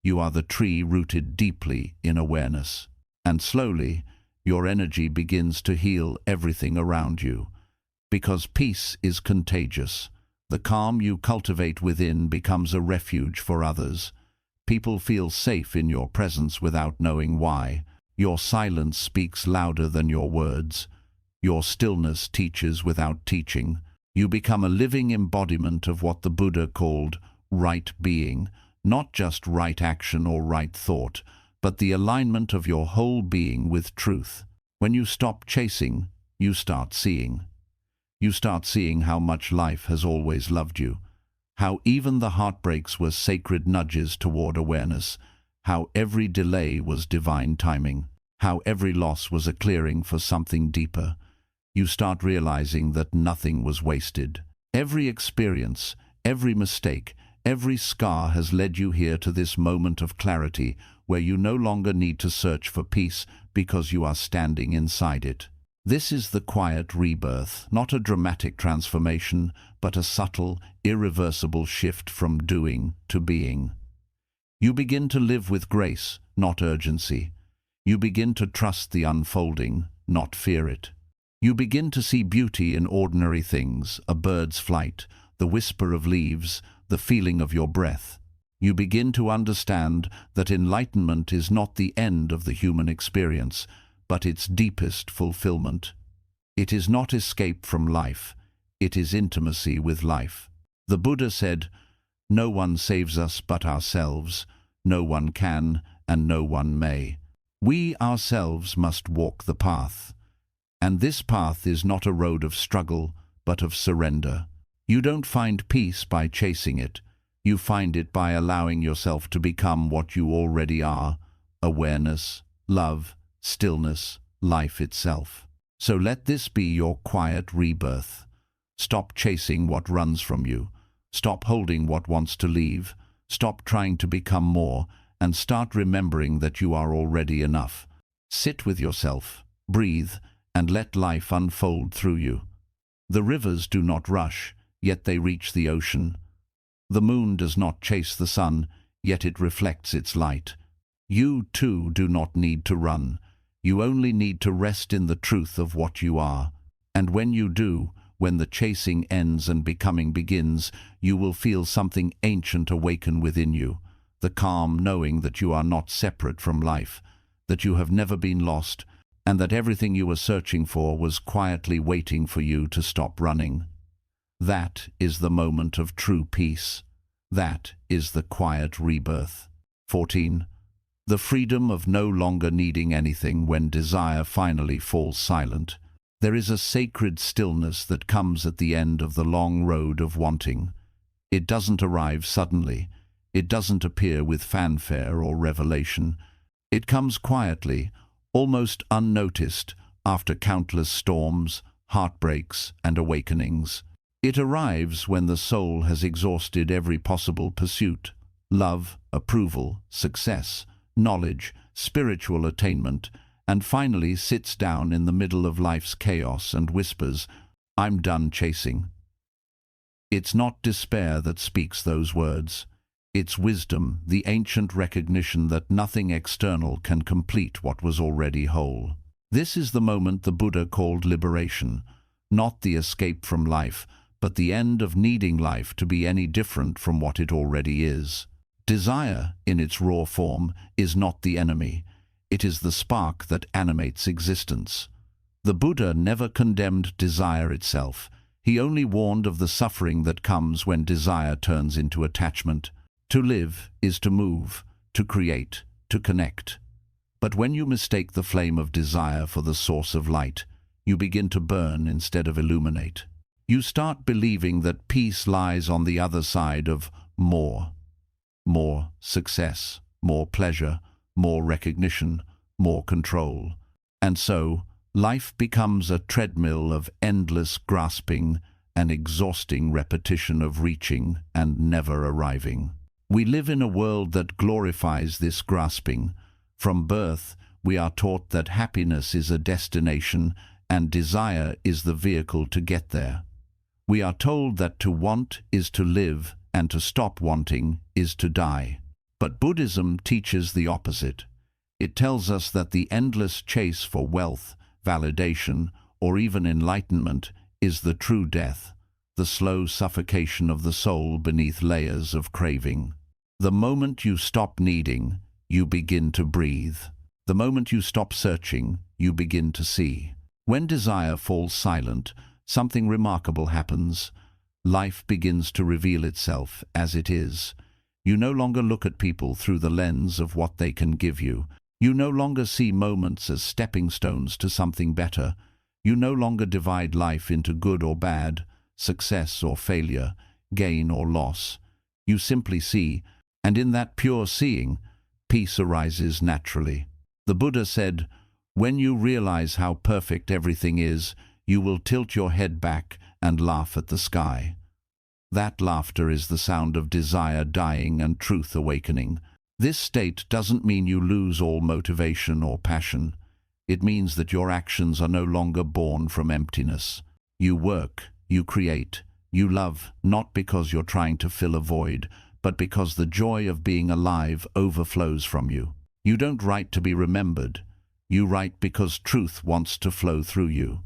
You are the tree rooted deeply in awareness. And slowly, your energy begins to heal everything around you. Because peace is contagious. The calm you cultivate within becomes a refuge for others. People feel safe in your presence without knowing why. Your silence speaks louder than your words. Your stillness teaches without teaching. You become a living embodiment of what the Buddha called right being, not just right action or right thought, but the alignment of your whole being with truth. When you stop chasing, you start seeing. You start seeing how much life has always loved you, how even the heartbreaks were sacred nudges toward awareness, how every delay was divine timing, how every loss was a clearing for something deeper. You start realizing that nothing was wasted. Every experience, every mistake, every scar has led you here to this moment of clarity where you no longer need to search for peace because you are standing inside it. This is the quiet rebirth, not a dramatic transformation, but a subtle, irreversible shift from doing to being. You begin to live with grace, not urgency. You begin to trust the unfolding, not fear it. You begin to see beauty in ordinary things, a bird's flight, the whisper of leaves, the feeling of your breath. You begin to understand that enlightenment is not the end of the human experience, but its deepest fulfillment. It is not escape from life, it is intimacy with life. The Buddha said, "No one saves us but ourselves, no one can and no one may. We ourselves must walk the path. And this path is not a road of struggle, but of surrender. You don't find peace by chasing it. You find it by allowing yourself to become what you already are: awareness, love, stillness, life itself. So let this be your quiet rebirth. Stop chasing what runs from you. Stop holding what wants to leave. Stop trying to become more, and start remembering that you are already enough. Sit with yourself, breathe, and let life unfold through you. The rivers do not rush, yet they reach the ocean. The moon does not chase the sun, yet it reflects its light. You, too, do not need to run. You only need to rest in the truth of what you are. And when you do, when the chasing ends and becoming begins, you will feel something ancient awaken within you, the calm knowing that you are not separate from life, that you have never been lost, and that everything you were searching for was quietly waiting for you to stop running. That is the moment of true peace. That is the quiet rebirth. 14. The freedom of no longer needing anything when desire finally falls silent. There is a sacred stillness that comes at the end of the long road of wanting. It doesn't arrive suddenly. It doesn't appear with fanfare or revelation. It comes quietly, almost unnoticed, after countless storms, heartbreaks, and awakenings. It arrives when the soul has exhausted every possible pursuit: love, approval, success, knowledge, spiritual attainment, and finally sits down in the middle of life's chaos and whispers, "I'm done chasing." It's not despair that speaks those words. It's wisdom, the ancient recognition that nothing external can complete what was already whole. This is the moment the Buddha called liberation, not the escape from life, but the end of needing life to be any different from what it already is. Desire, in its raw form, is not the enemy. It is the spark that animates existence. The Buddha never condemned desire itself. He only warned of the suffering that comes when desire turns into attachment. To live is to move, to create, to connect. But when you mistake the flame of desire for the source of light, You begin to burn instead of illuminate. You start believing that peace lies on the other side of more. More success, more pleasure, more recognition, more control. And so, life becomes a treadmill of endless grasping, an exhausting repetition of reaching and never arriving. We live in a world that glorifies this grasping. From birth, we are taught that happiness is a destination and desire is the vehicle to get there. We are told that to want is to live and to stop wanting is to die. But Buddhism teaches the opposite. It tells us that the endless chase for wealth, validation, or even enlightenment is the true death, the slow suffocation of the soul beneath layers of craving. The moment you stop needing, you begin to breathe. The moment you stop searching, you begin to see. When desire falls silent, something remarkable happens. Life begins to reveal itself as it is. You no longer look at people through the lens of what they can give you. You no longer see moments as stepping stones to something better. You no longer divide life into good or bad, success or failure, gain or loss. You simply see, and in that pure seeing, peace arises naturally. The Buddha said, "When you realize how perfect everything is, you will tilt your head back and laugh at the sky." That laughter is the sound of desire dying and truth awakening. This state doesn't mean you lose all motivation or passion. It means that your actions are no longer born from emptiness. You work, you create, you love, not because you're trying to fill a void, but because the joy of being alive overflows from you. You don't write to be remembered. You write because truth wants to flow through you.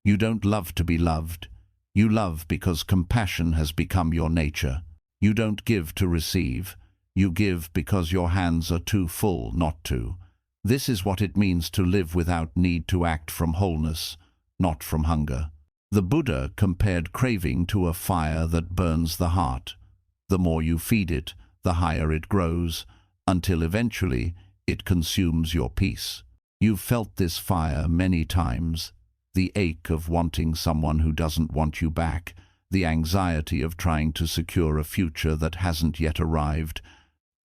You don't love to be loved. You love because compassion has become your nature. You don't give to receive. You give because your hands are too full not to. This is what it means to live without need to act from wholeness, not from hunger. The Buddha compared craving to a fire that burns the heart. The more you feed it, the higher it grows, until eventually it consumes your peace. You've felt this fire many times. The ache of wanting someone who doesn't want you back, the anxiety of trying to secure a future that hasn't yet arrived,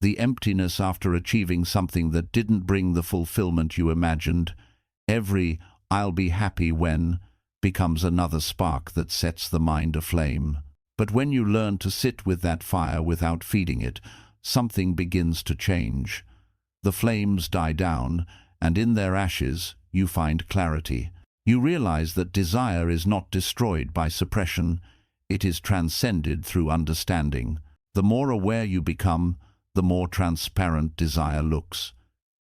the emptiness after achieving something that didn't bring the fulfillment you imagined. Every "I'll be happy when" becomes another spark that sets the mind aflame. But when you learn to sit with that fire without feeding it, something begins to change. The flames die down, and in their ashes you find clarity. You realize that desire is not destroyed by suppression, it is transcended through understanding. The more aware you become, the more transparent desire looks.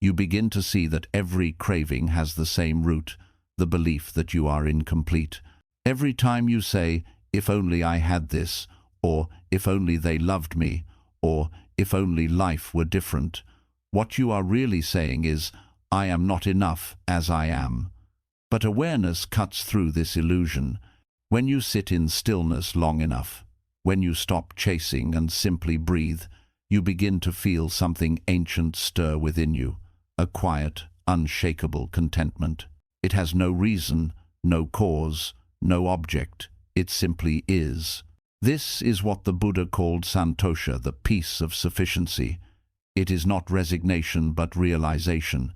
You begin to see that every craving has the same root, the belief that you are incomplete. Every time you say, "If only I had this," or "If only they loved me," or "If only life were different," what you are really saying is, "I am not enough as I am." But awareness cuts through this illusion. When you sit in stillness long enough, when you stop chasing and simply breathe, you begin to feel something ancient stir within you, a quiet, unshakable contentment. It has no reason, no cause, no object. It simply is. This is what the Buddha called santosha, the peace of sufficiency. It is not resignation but realization.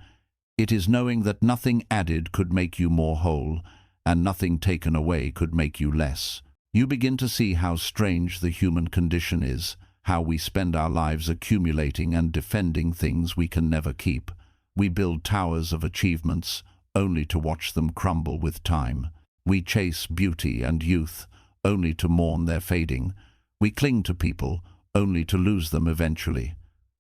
It is knowing that nothing added could make you more whole, and nothing taken away could make you less. You begin to see how strange the human condition is, how we spend our lives accumulating and defending things we can never keep. We build towers of achievements, only to watch them crumble with time. We chase beauty and youth, only to mourn their fading. We cling to people, only to lose them eventually.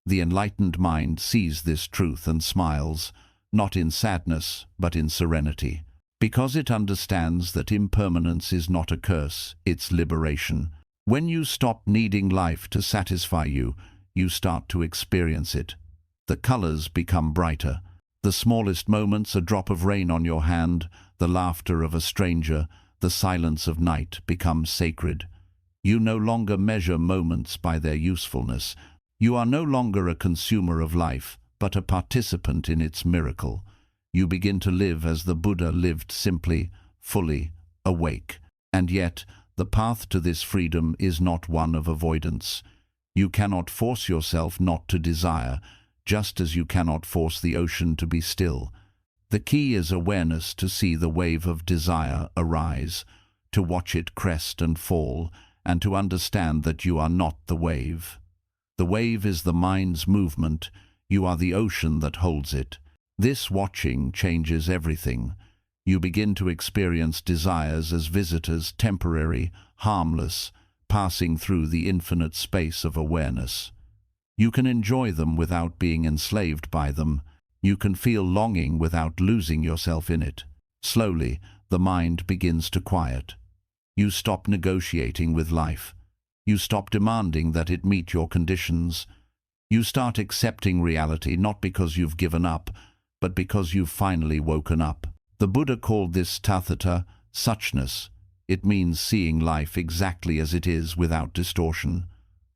The enlightened mind sees this truth and smiles, not in sadness, but in serenity, because it understands that impermanence is not a curse, it's liberation. When you stop needing life to satisfy you, you start to experience it. The colors become brighter. The smallest moments, a drop of rain on your hand, the laughter of a stranger, the silence of night become sacred. You no longer measure moments by their usefulness. You are no longer a consumer of life, but a participant in its miracle. You begin to live as the Buddha lived, simply, fully awake. And yet, the path to this freedom is not one of avoidance. You cannot force yourself not to desire, just as you cannot force the ocean to be still. The key is awareness, to see the wave of desire arise, to watch it crest and fall, and to understand that you are not the wave. The wave is the mind's movement. You are the ocean that holds it. This watching changes everything. You begin to experience desires as visitors, temporary, harmless, passing through the infinite space of awareness. You can enjoy them without being enslaved by them. You can feel longing without losing yourself in it. Slowly, the mind begins to quiet. You stop negotiating with life. You stop demanding that it meet your conditions. You start accepting reality, not because you've given up, but because you've finally woken up. The Buddha called this tathata suchness. It means seeing life exactly as it is without distortion.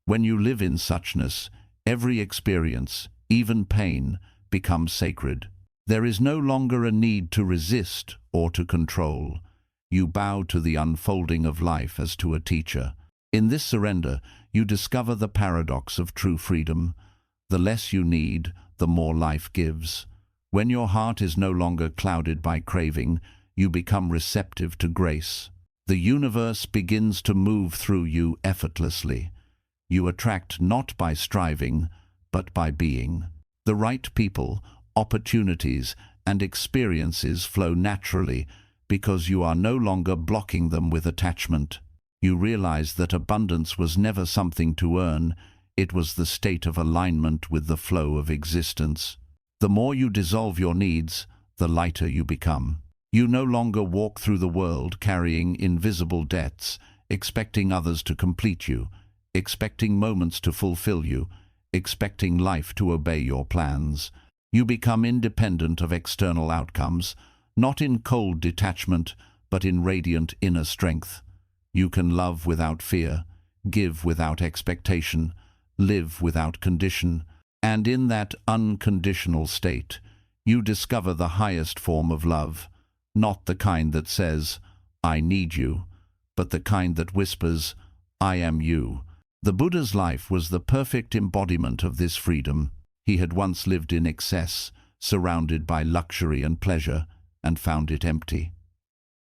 When you live in suchness, every experience, even pain, becomes sacred. There is no longer a need to resist or to control. You bow to the unfolding of life as to a teacher. In this surrender, you discover the paradox of true freedom. The less you need, the more life gives. When your heart is no longer clouded by craving, you become receptive to grace. The universe begins to move through you effortlessly. You attract not by striving, but by being. The right people, opportunities, and experiences flow naturally because you are no longer blocking them with attachment. You realize that abundance was never something to earn. It was the state of alignment with the flow of existence. The more you dissolve your needs, the lighter you become. You no longer walk through the world carrying invisible debts, expecting others to complete you, expecting moments to fulfill you, expecting life to obey your plans. You become independent of external outcomes, not in cold detachment, but in radiant inner strength. You can love without fear, give without expectation, live without condition, and in that unconditional state, you discover the highest form of love, not the kind that says, "I need you," but the kind that whispers, "I am you." The Buddha's life was the perfect embodiment of this freedom. He had once lived in excess, surrounded by luxury and pleasure, and found it empty.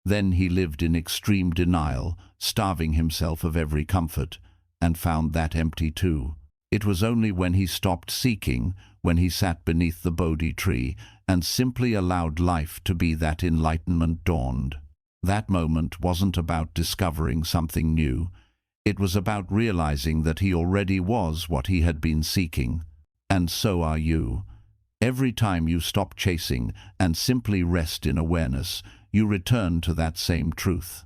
Then he lived in extreme denial, starving himself of every comfort, and found that empty too. It was only when he stopped seeking, when he sat beneath the Bodhi tree, and simply allowed life to be that enlightenment dawned. That moment wasn't about discovering something new. It was about realizing that he already was what he had been seeking. And so are you. Every time you stop chasing and simply rest in awareness, you return to that same truth.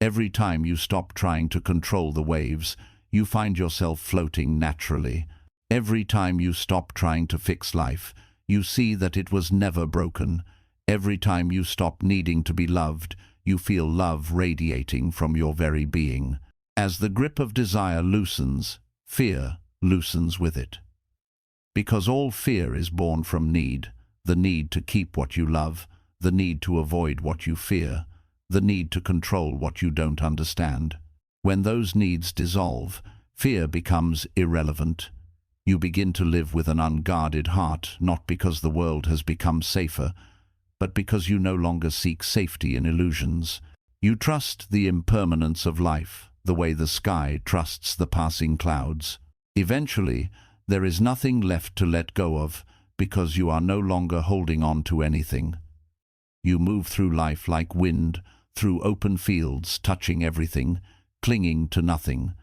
Every time you stop trying to control the waves, you find yourself floating naturally. Every time you stop trying to fix life, you see that it was never broken. Every time you stop needing to be loved, you feel love radiating from your very being. As the grip of desire loosens, fear loosens with it. Because all fear is born from need, the need to keep what you love, the need to avoid what you fear, the need to control what you don't understand. When those needs dissolve, fear becomes irrelevant. You begin to live with an unguarded heart, not because the world has become safer, but because you no longer seek safety in illusions. You trust the impermanence of life, the way the sky trusts the passing clouds. Eventually, there is nothing left to let go of, because you are no longer holding on to anything. You move through life like wind, through open fields, touching everything, clinging to nothing.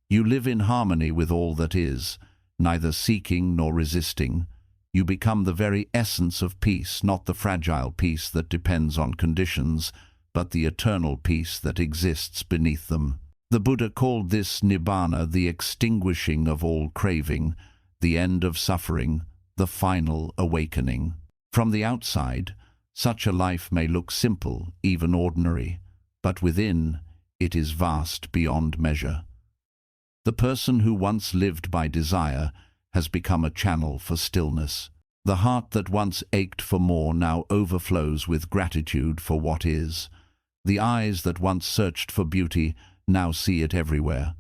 You live in harmony with all that is, neither seeking nor resisting. You become the very essence of peace, not the fragile peace that depends on conditions, but the eternal peace that exists beneath them. The Buddha called this nibbana, the extinguishing of all craving, the end of suffering, the final awakening. From the outside, such a life may look simple, even ordinary, but within, it is vast beyond measure. The person who once lived by desire has become a channel for stillness. The heart that once ached for more now overflows with gratitude for what is. The eyes that once searched for beauty now see it everywhere.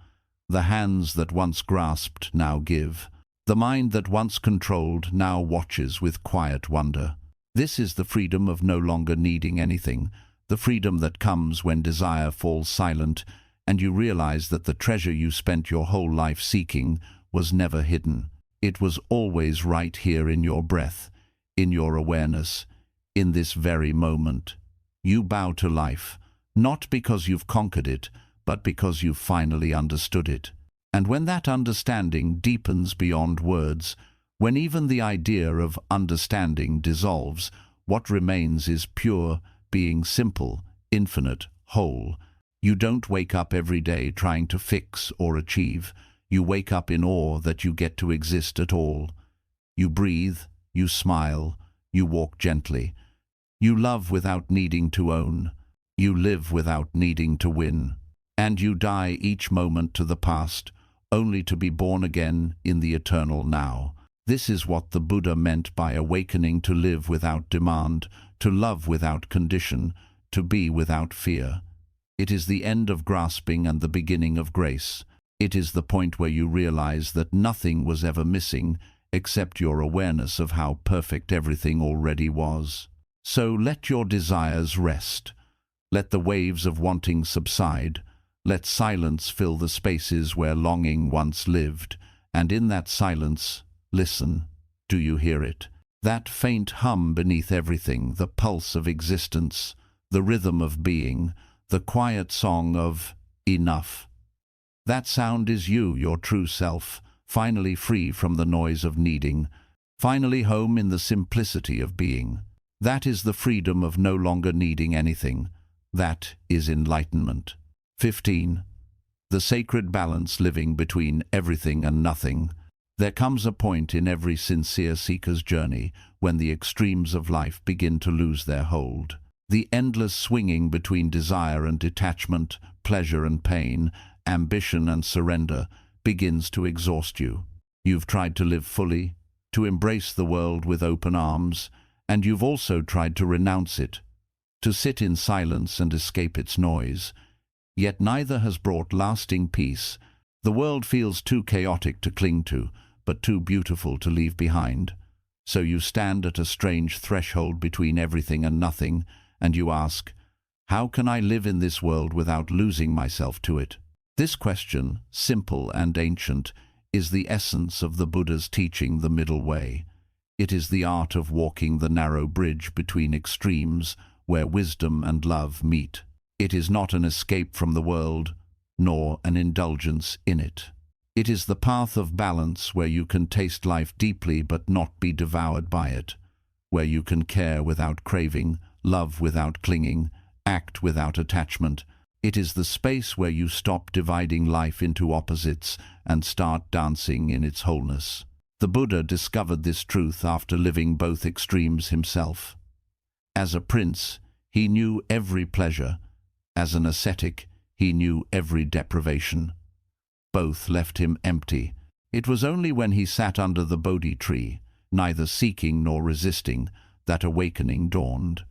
The hands that once grasped now give. The mind that once controlled now watches with quiet wonder. This is the freedom of no longer needing anything, the freedom that comes when desire falls silent and you realize that the treasure you spent your whole life seeking was never hidden. It was always right here in your breath, in your awareness, in this very moment. You bow to life, not because you've conquered it, but because you've finally understood it. And when that understanding deepens beyond words, when even the idea of understanding dissolves, what remains is pure being, simple, infinite, whole. You don't wake up every day trying to fix or achieve. You wake up in awe that you get to exist at all. You breathe, you smile, you walk gently. You love without needing to own. You live without needing to win. And you die each moment to the past, only to be born again in the eternal now. This is what the Buddha meant by awakening to live without demand, to love without condition, to be without fear. It is the end of grasping and the beginning of grace. It is the point where you realize that nothing was ever missing except your awareness of how perfect everything already was. So let your desires rest. Let the waves of wanting subside. Let silence fill the spaces where longing once lived. And in that silence, listen. Do you hear it? That faint hum beneath everything, the pulse of existence, the rhythm of being, the quiet song of enough. That sound is you, your true self, finally free from the noise of needing, finally home in the simplicity of being. That is the freedom of no longer needing anything. That is enlightenment. 15. The sacred balance living between everything and nothing. There comes a point in every sincere seeker's journey when the extremes of life begin to lose their hold. The endless swinging between desire and detachment, pleasure and pain, ambition and surrender begins to exhaust you. You've tried to live fully, to embrace the world with open arms, and you've also tried to renounce it, to sit in silence and escape its noise. Yet neither has brought lasting peace. The world feels too chaotic to cling to, but too beautiful to leave behind. So you stand at a strange threshold between everything and nothing, and you ask, how can I live in this world without losing myself to it? This question, simple and ancient, is the essence of the Buddha's teaching, the middle way. It is the art of walking the narrow bridge between extremes where wisdom and love meet. It is not an escape from the world, nor an indulgence in it. It is the path of balance where you can taste life deeply but not be devoured by it, where you can care without craving, love without clinging, act without attachment. It is the space where you stop dividing life into opposites and start dancing in its wholeness. The Buddha discovered this truth after living both extremes himself. As a prince, he knew every pleasure. As an ascetic, he knew every deprivation. Both left him empty. It was only when he sat under the Bodhi tree, neither seeking nor resisting, that awakening dawned.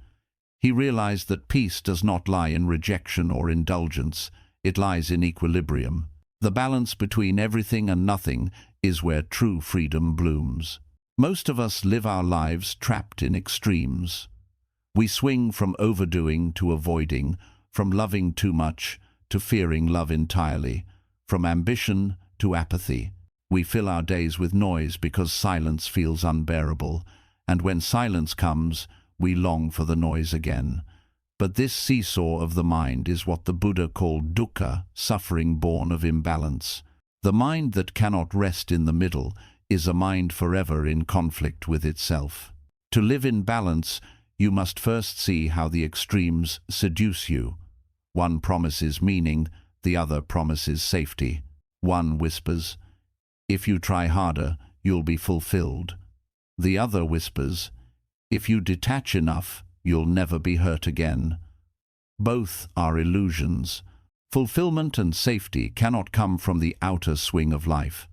He realized that peace does not lie in rejection or indulgence, it lies in equilibrium. The balance between everything and nothing is where true freedom blooms. Most of us live our lives trapped in extremes. We swing from overdoing to avoiding, from loving too much to fearing love entirely, from ambition to apathy. We fill our days with noise because silence feels unbearable, and when silence comes, we long for the noise again. But this seesaw of the mind is what the Buddha called dukkha, suffering born of imbalance. The mind that cannot rest in the middle is a mind forever in conflict with itself. To live in balance, you must first see how the extremes seduce you. One promises meaning, the other promises safety. One whispers, if you try harder, you'll be fulfilled. The other whispers, if you detach enough, you'll never be hurt again. Both are illusions. Fulfillment and safety cannot come from the outer swing of life.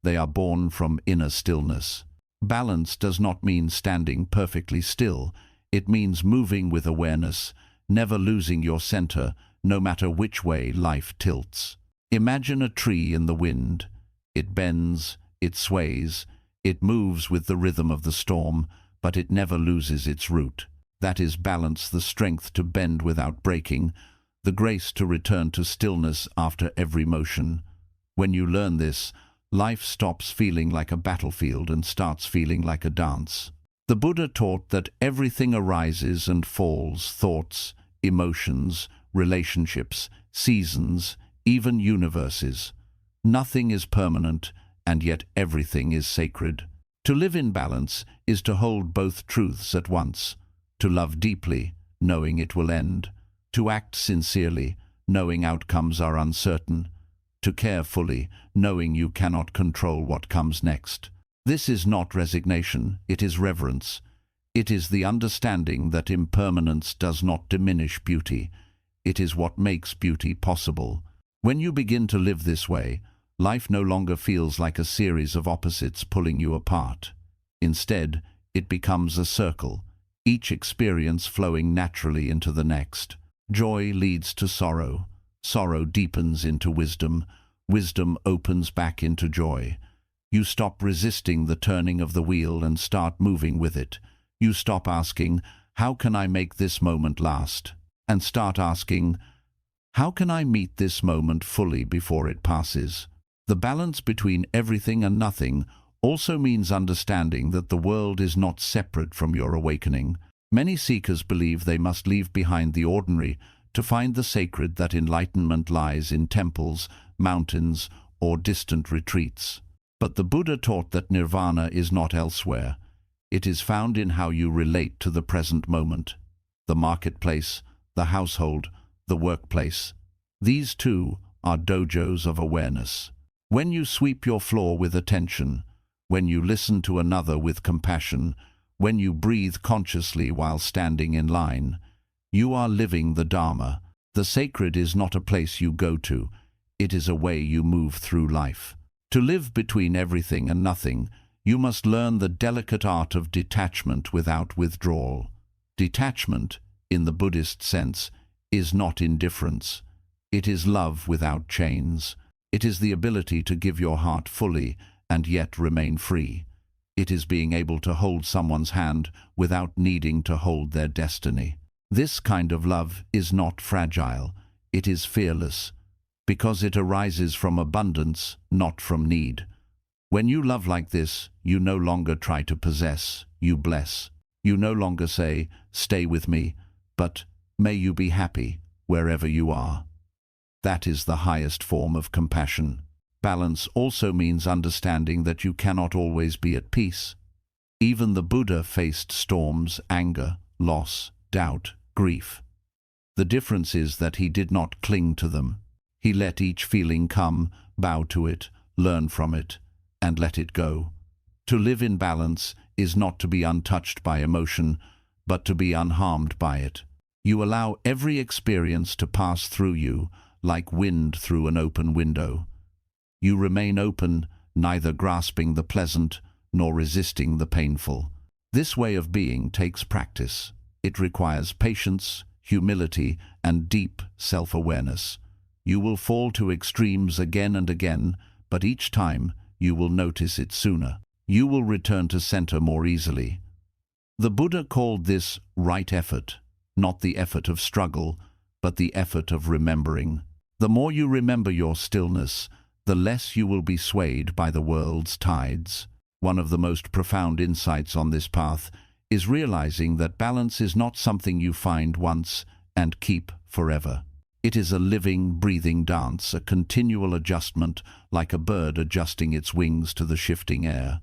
They are born from inner stillness. Balance does not mean standing perfectly still. It means moving with awareness, never losing your center, no matter which way life tilts. Imagine a tree in the wind. It bends, it sways, it moves with the rhythm of the storm, but it never loses its root. That is balance, the strength to bend without breaking, the grace to return to stillness after every motion. When you learn this, life stops feeling like a battlefield and starts feeling like a dance. The Buddha taught that everything arises and falls: thoughts, emotions, relationships, seasons, even universes. Nothing is permanent, and yet everything is sacred. To live in balance is to hold both truths at once: to love deeply, knowing it will end; to act sincerely, knowing outcomes are uncertain; to care fully, knowing you cannot control what comes next. This is not resignation, it is reverence. It is the understanding that impermanence does not diminish beauty. It is what makes beauty possible. When you begin to live this way, life no longer feels like a series of opposites pulling you apart. Instead, it becomes a circle, each experience flowing naturally into the next. Joy leads to sorrow. Sorrow deepens into wisdom. Wisdom opens back into joy. You stop resisting the turning of the wheel and start moving with it. You stop asking, "How can I make this moment last?" and start asking, "How can I meet this moment fully before it passes?" The balance between everything and nothing also means understanding that the world is not separate from your awakening. Many seekers believe they must leave behind the ordinary to find the sacred, that enlightenment lies in temples, mountains, or distant retreats. But the Buddha taught that nirvana is not elsewhere. It is found in how you relate to the present moment. The marketplace, the household, the workplace. These too are dojos of awareness. When you sweep your floor with attention, when you listen to another with compassion, when you breathe consciously while standing in line, you are living the Dharma. The sacred is not a place you go to, it is a way you move through life. To live between everything and nothing, you must learn the delicate art of detachment without withdrawal. Detachment, in the Buddhist sense, is not indifference. It is love without chains. It is the ability to give your heart fully and yet remain free. It is being able to hold someone's hand without needing to hold their destiny. This kind of love is not fragile, it is fearless, because it arises from abundance, not from need. When you love like this, you no longer try to possess, you bless. You no longer say, "Stay with me," but "May you be happy wherever you are." That is the highest form of compassion. Balance also means understanding that you cannot always be at peace. Even the Buddha faced storms, anger, loss, doubt, grief. The difference is that he did not cling to them. He let each feeling come, bow to it, learn from it, and let it go. To live in balance is not to be untouched by emotion, but to be unharmed by it. You allow every experience to pass through you, like wind through an open window. You remain open, neither grasping the pleasant nor resisting the painful. This way of being takes practice. It requires patience, humility, and deep self-awareness. You will fall to extremes again and again, but each time you will notice it sooner. You will return to center more easily. The Buddha called this right effort, not the effort of struggle, but the effort of remembering. The more you remember your stillness, the less you will be swayed by the world's tides. One of the most profound insights on this path is realizing that balance is not something you find once and keep forever. It is a living, breathing dance, a continual adjustment, like a bird adjusting its wings to the shifting air.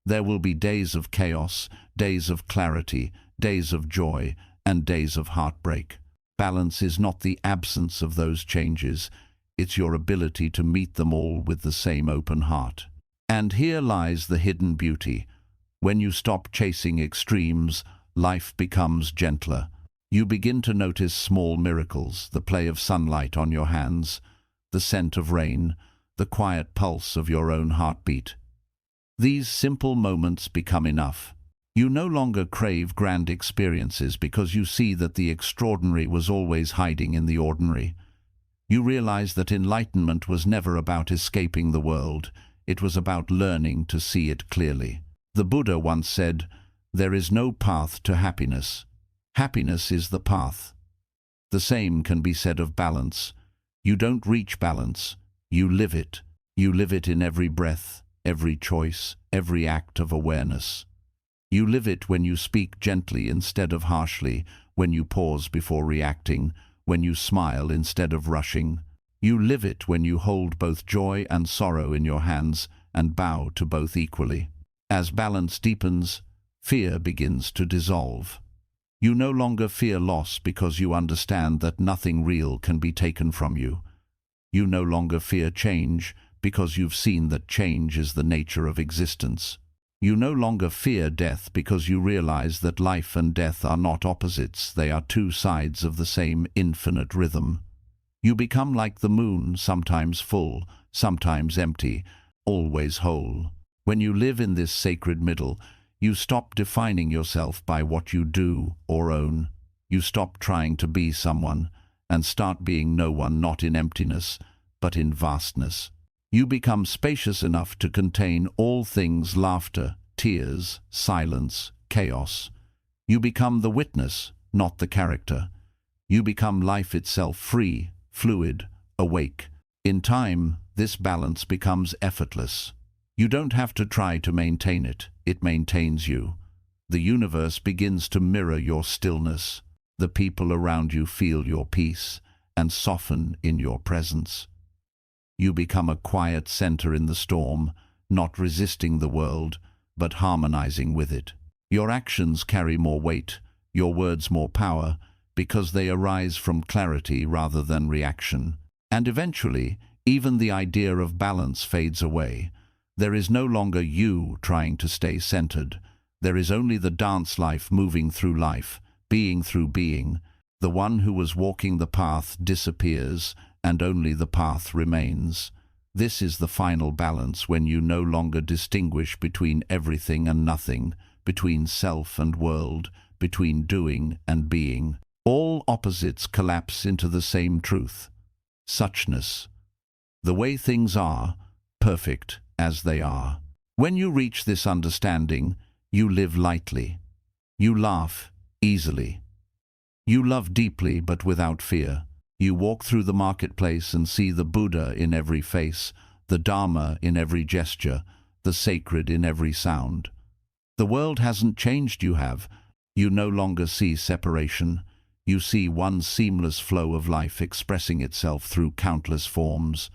There will be days of chaos, days of clarity, days of joy, and days of heartbreak. Balance is not the absence of those changes, it's your ability to meet them all with the same open heart. And here lies the hidden beauty. When you stop chasing extremes, life becomes gentler. You begin to notice small miracles, the play of sunlight on your hands, the scent of rain, the quiet pulse of your own heartbeat. These simple moments become enough. You no longer crave grand experiences because you see that the extraordinary was always hiding in the ordinary. You realize that enlightenment was never about escaping the world. It was about learning to see it clearly. The Buddha once said, "There is no path to happiness. Happiness is the path." The same can be said of balance. You don't reach balance, you live it. You live it in every breath, every choice, every act of awareness. You live it when you speak gently instead of harshly, when you pause before reacting, when you smile instead of rushing. You live it when you hold both joy and sorrow in your hands and bow to both equally. As balance deepens, fear begins to dissolve. You no longer fear loss because you understand that nothing real can be taken from you. You no longer fear change because you've seen that change is the nature of existence. You no longer fear death because you realize that life and death are not opposites, they are two sides of the same infinite rhythm. You become like the moon, sometimes full, sometimes empty, always whole. When you live in this sacred middle, you stop defining yourself by what you do or own. You stop trying to be someone and start being no one, not in emptiness, but in vastness. You become spacious enough to contain all things: laughter, tears, silence, chaos. You become the witness, not the character. You become life itself, free, fluid, awake. In time, this balance becomes effortless. You don't have to try to maintain it, it maintains you. The universe begins to mirror your stillness. The people around you feel your peace and soften in your presence. You become a quiet center in the storm, not resisting the world, but harmonizing with it. Your actions carry more weight, your words more power, because they arise from clarity rather than reaction. And eventually, even the idea of balance fades away. There is no longer you trying to stay centered. There is only the dance life moving through life, being through being. The one who was walking the path disappears, and only the path remains. This is the final balance, when you no longer distinguish between everything and nothing, between self and world, between doing and being. All opposites collapse into the same truth: suchness. The way things are, perfect as they are. When you reach this understanding, you live lightly. You laugh easily. You love deeply but without fear. You walk through the marketplace and see the Buddha in every face, the Dharma in every gesture, the sacred in every sound. The world hasn't changed, you have. You no longer see separation. You see one seamless flow of life expressing itself through countless forms.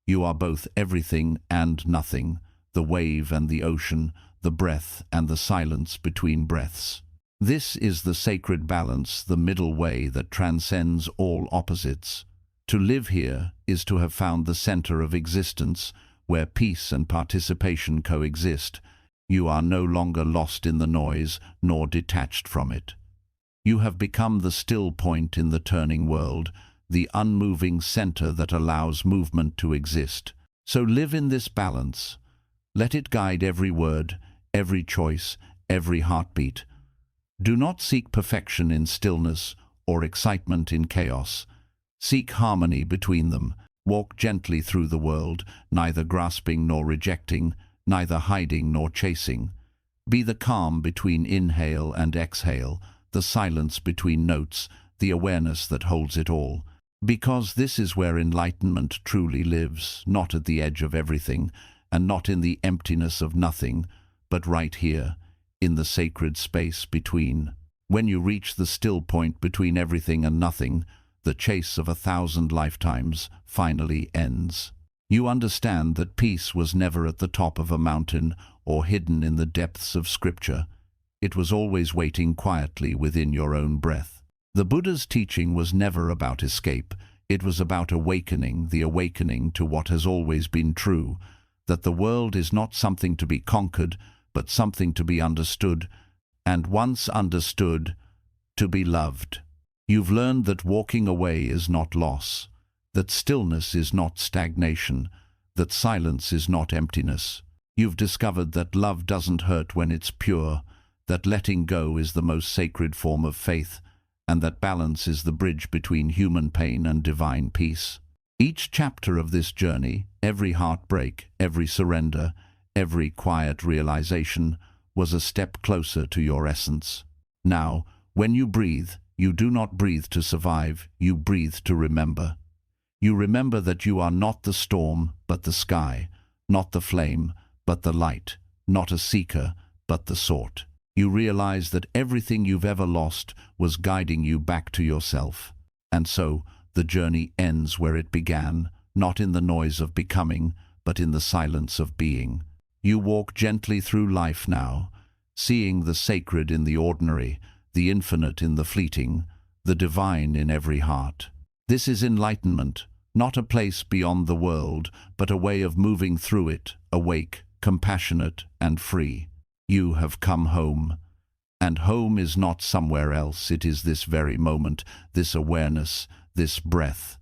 You are both everything and nothing, the wave and the ocean, the breath and the silence between breaths. This is the sacred balance, the middle way that transcends all opposites. To live here is to have found the center of existence, where peace and participation coexist. You are no longer lost in the noise, nor detached from it. You have become the still point in the turning world, the unmoving center that allows movement to exist. So live in this balance. Let it guide every word, every choice, every heartbeat. Do not seek perfection in stillness or excitement in chaos. Seek harmony between them. Walk gently through the world, neither grasping nor rejecting, neither hiding nor chasing. Be the calm between inhale and exhale, the silence between notes, the awareness that holds it all. Because this is where enlightenment truly lives, not at the edge of everything, and not in the emptiness of nothing, but right here, in the sacred space between. When you reach the still point between everything and nothing, the chase of 1,000 lifetimes finally ends. You understand that peace was never at the top of a mountain or hidden in the depths of scripture. It was always waiting quietly within your own breath. The Buddha's teaching was never about escape. It was about awakening, the awakening to what has always been true, that the world is not something to be conquered, but something to be understood, and once understood, to be loved. You've learned that walking away is not loss, that stillness is not stagnation, that silence is not emptiness. You've discovered that love doesn't hurt when it's pure, that letting go is the most sacred form of faith, and that balance is the bridge between human pain and divine peace. Each chapter of this journey, every heartbreak, every surrender, every quiet realization, was a step closer to your essence. Now, when you breathe, you do not breathe to survive, you breathe to remember. You remember that you are not the storm, but the sky, not the flame, but the light, not a seeker, but the sought. You realize that everything you've ever lost was guiding you back to yourself. And so, the journey ends where it began, not in the noise of becoming, but in the silence of being. You walk gently through life now, seeing the sacred in the ordinary, the infinite in the fleeting, the divine in every heart. This is enlightenment, not a place beyond the world, but a way of moving through it, awake, compassionate, and free. You have come home. And home is not somewhere else, it is this very moment, this awareness, this breath.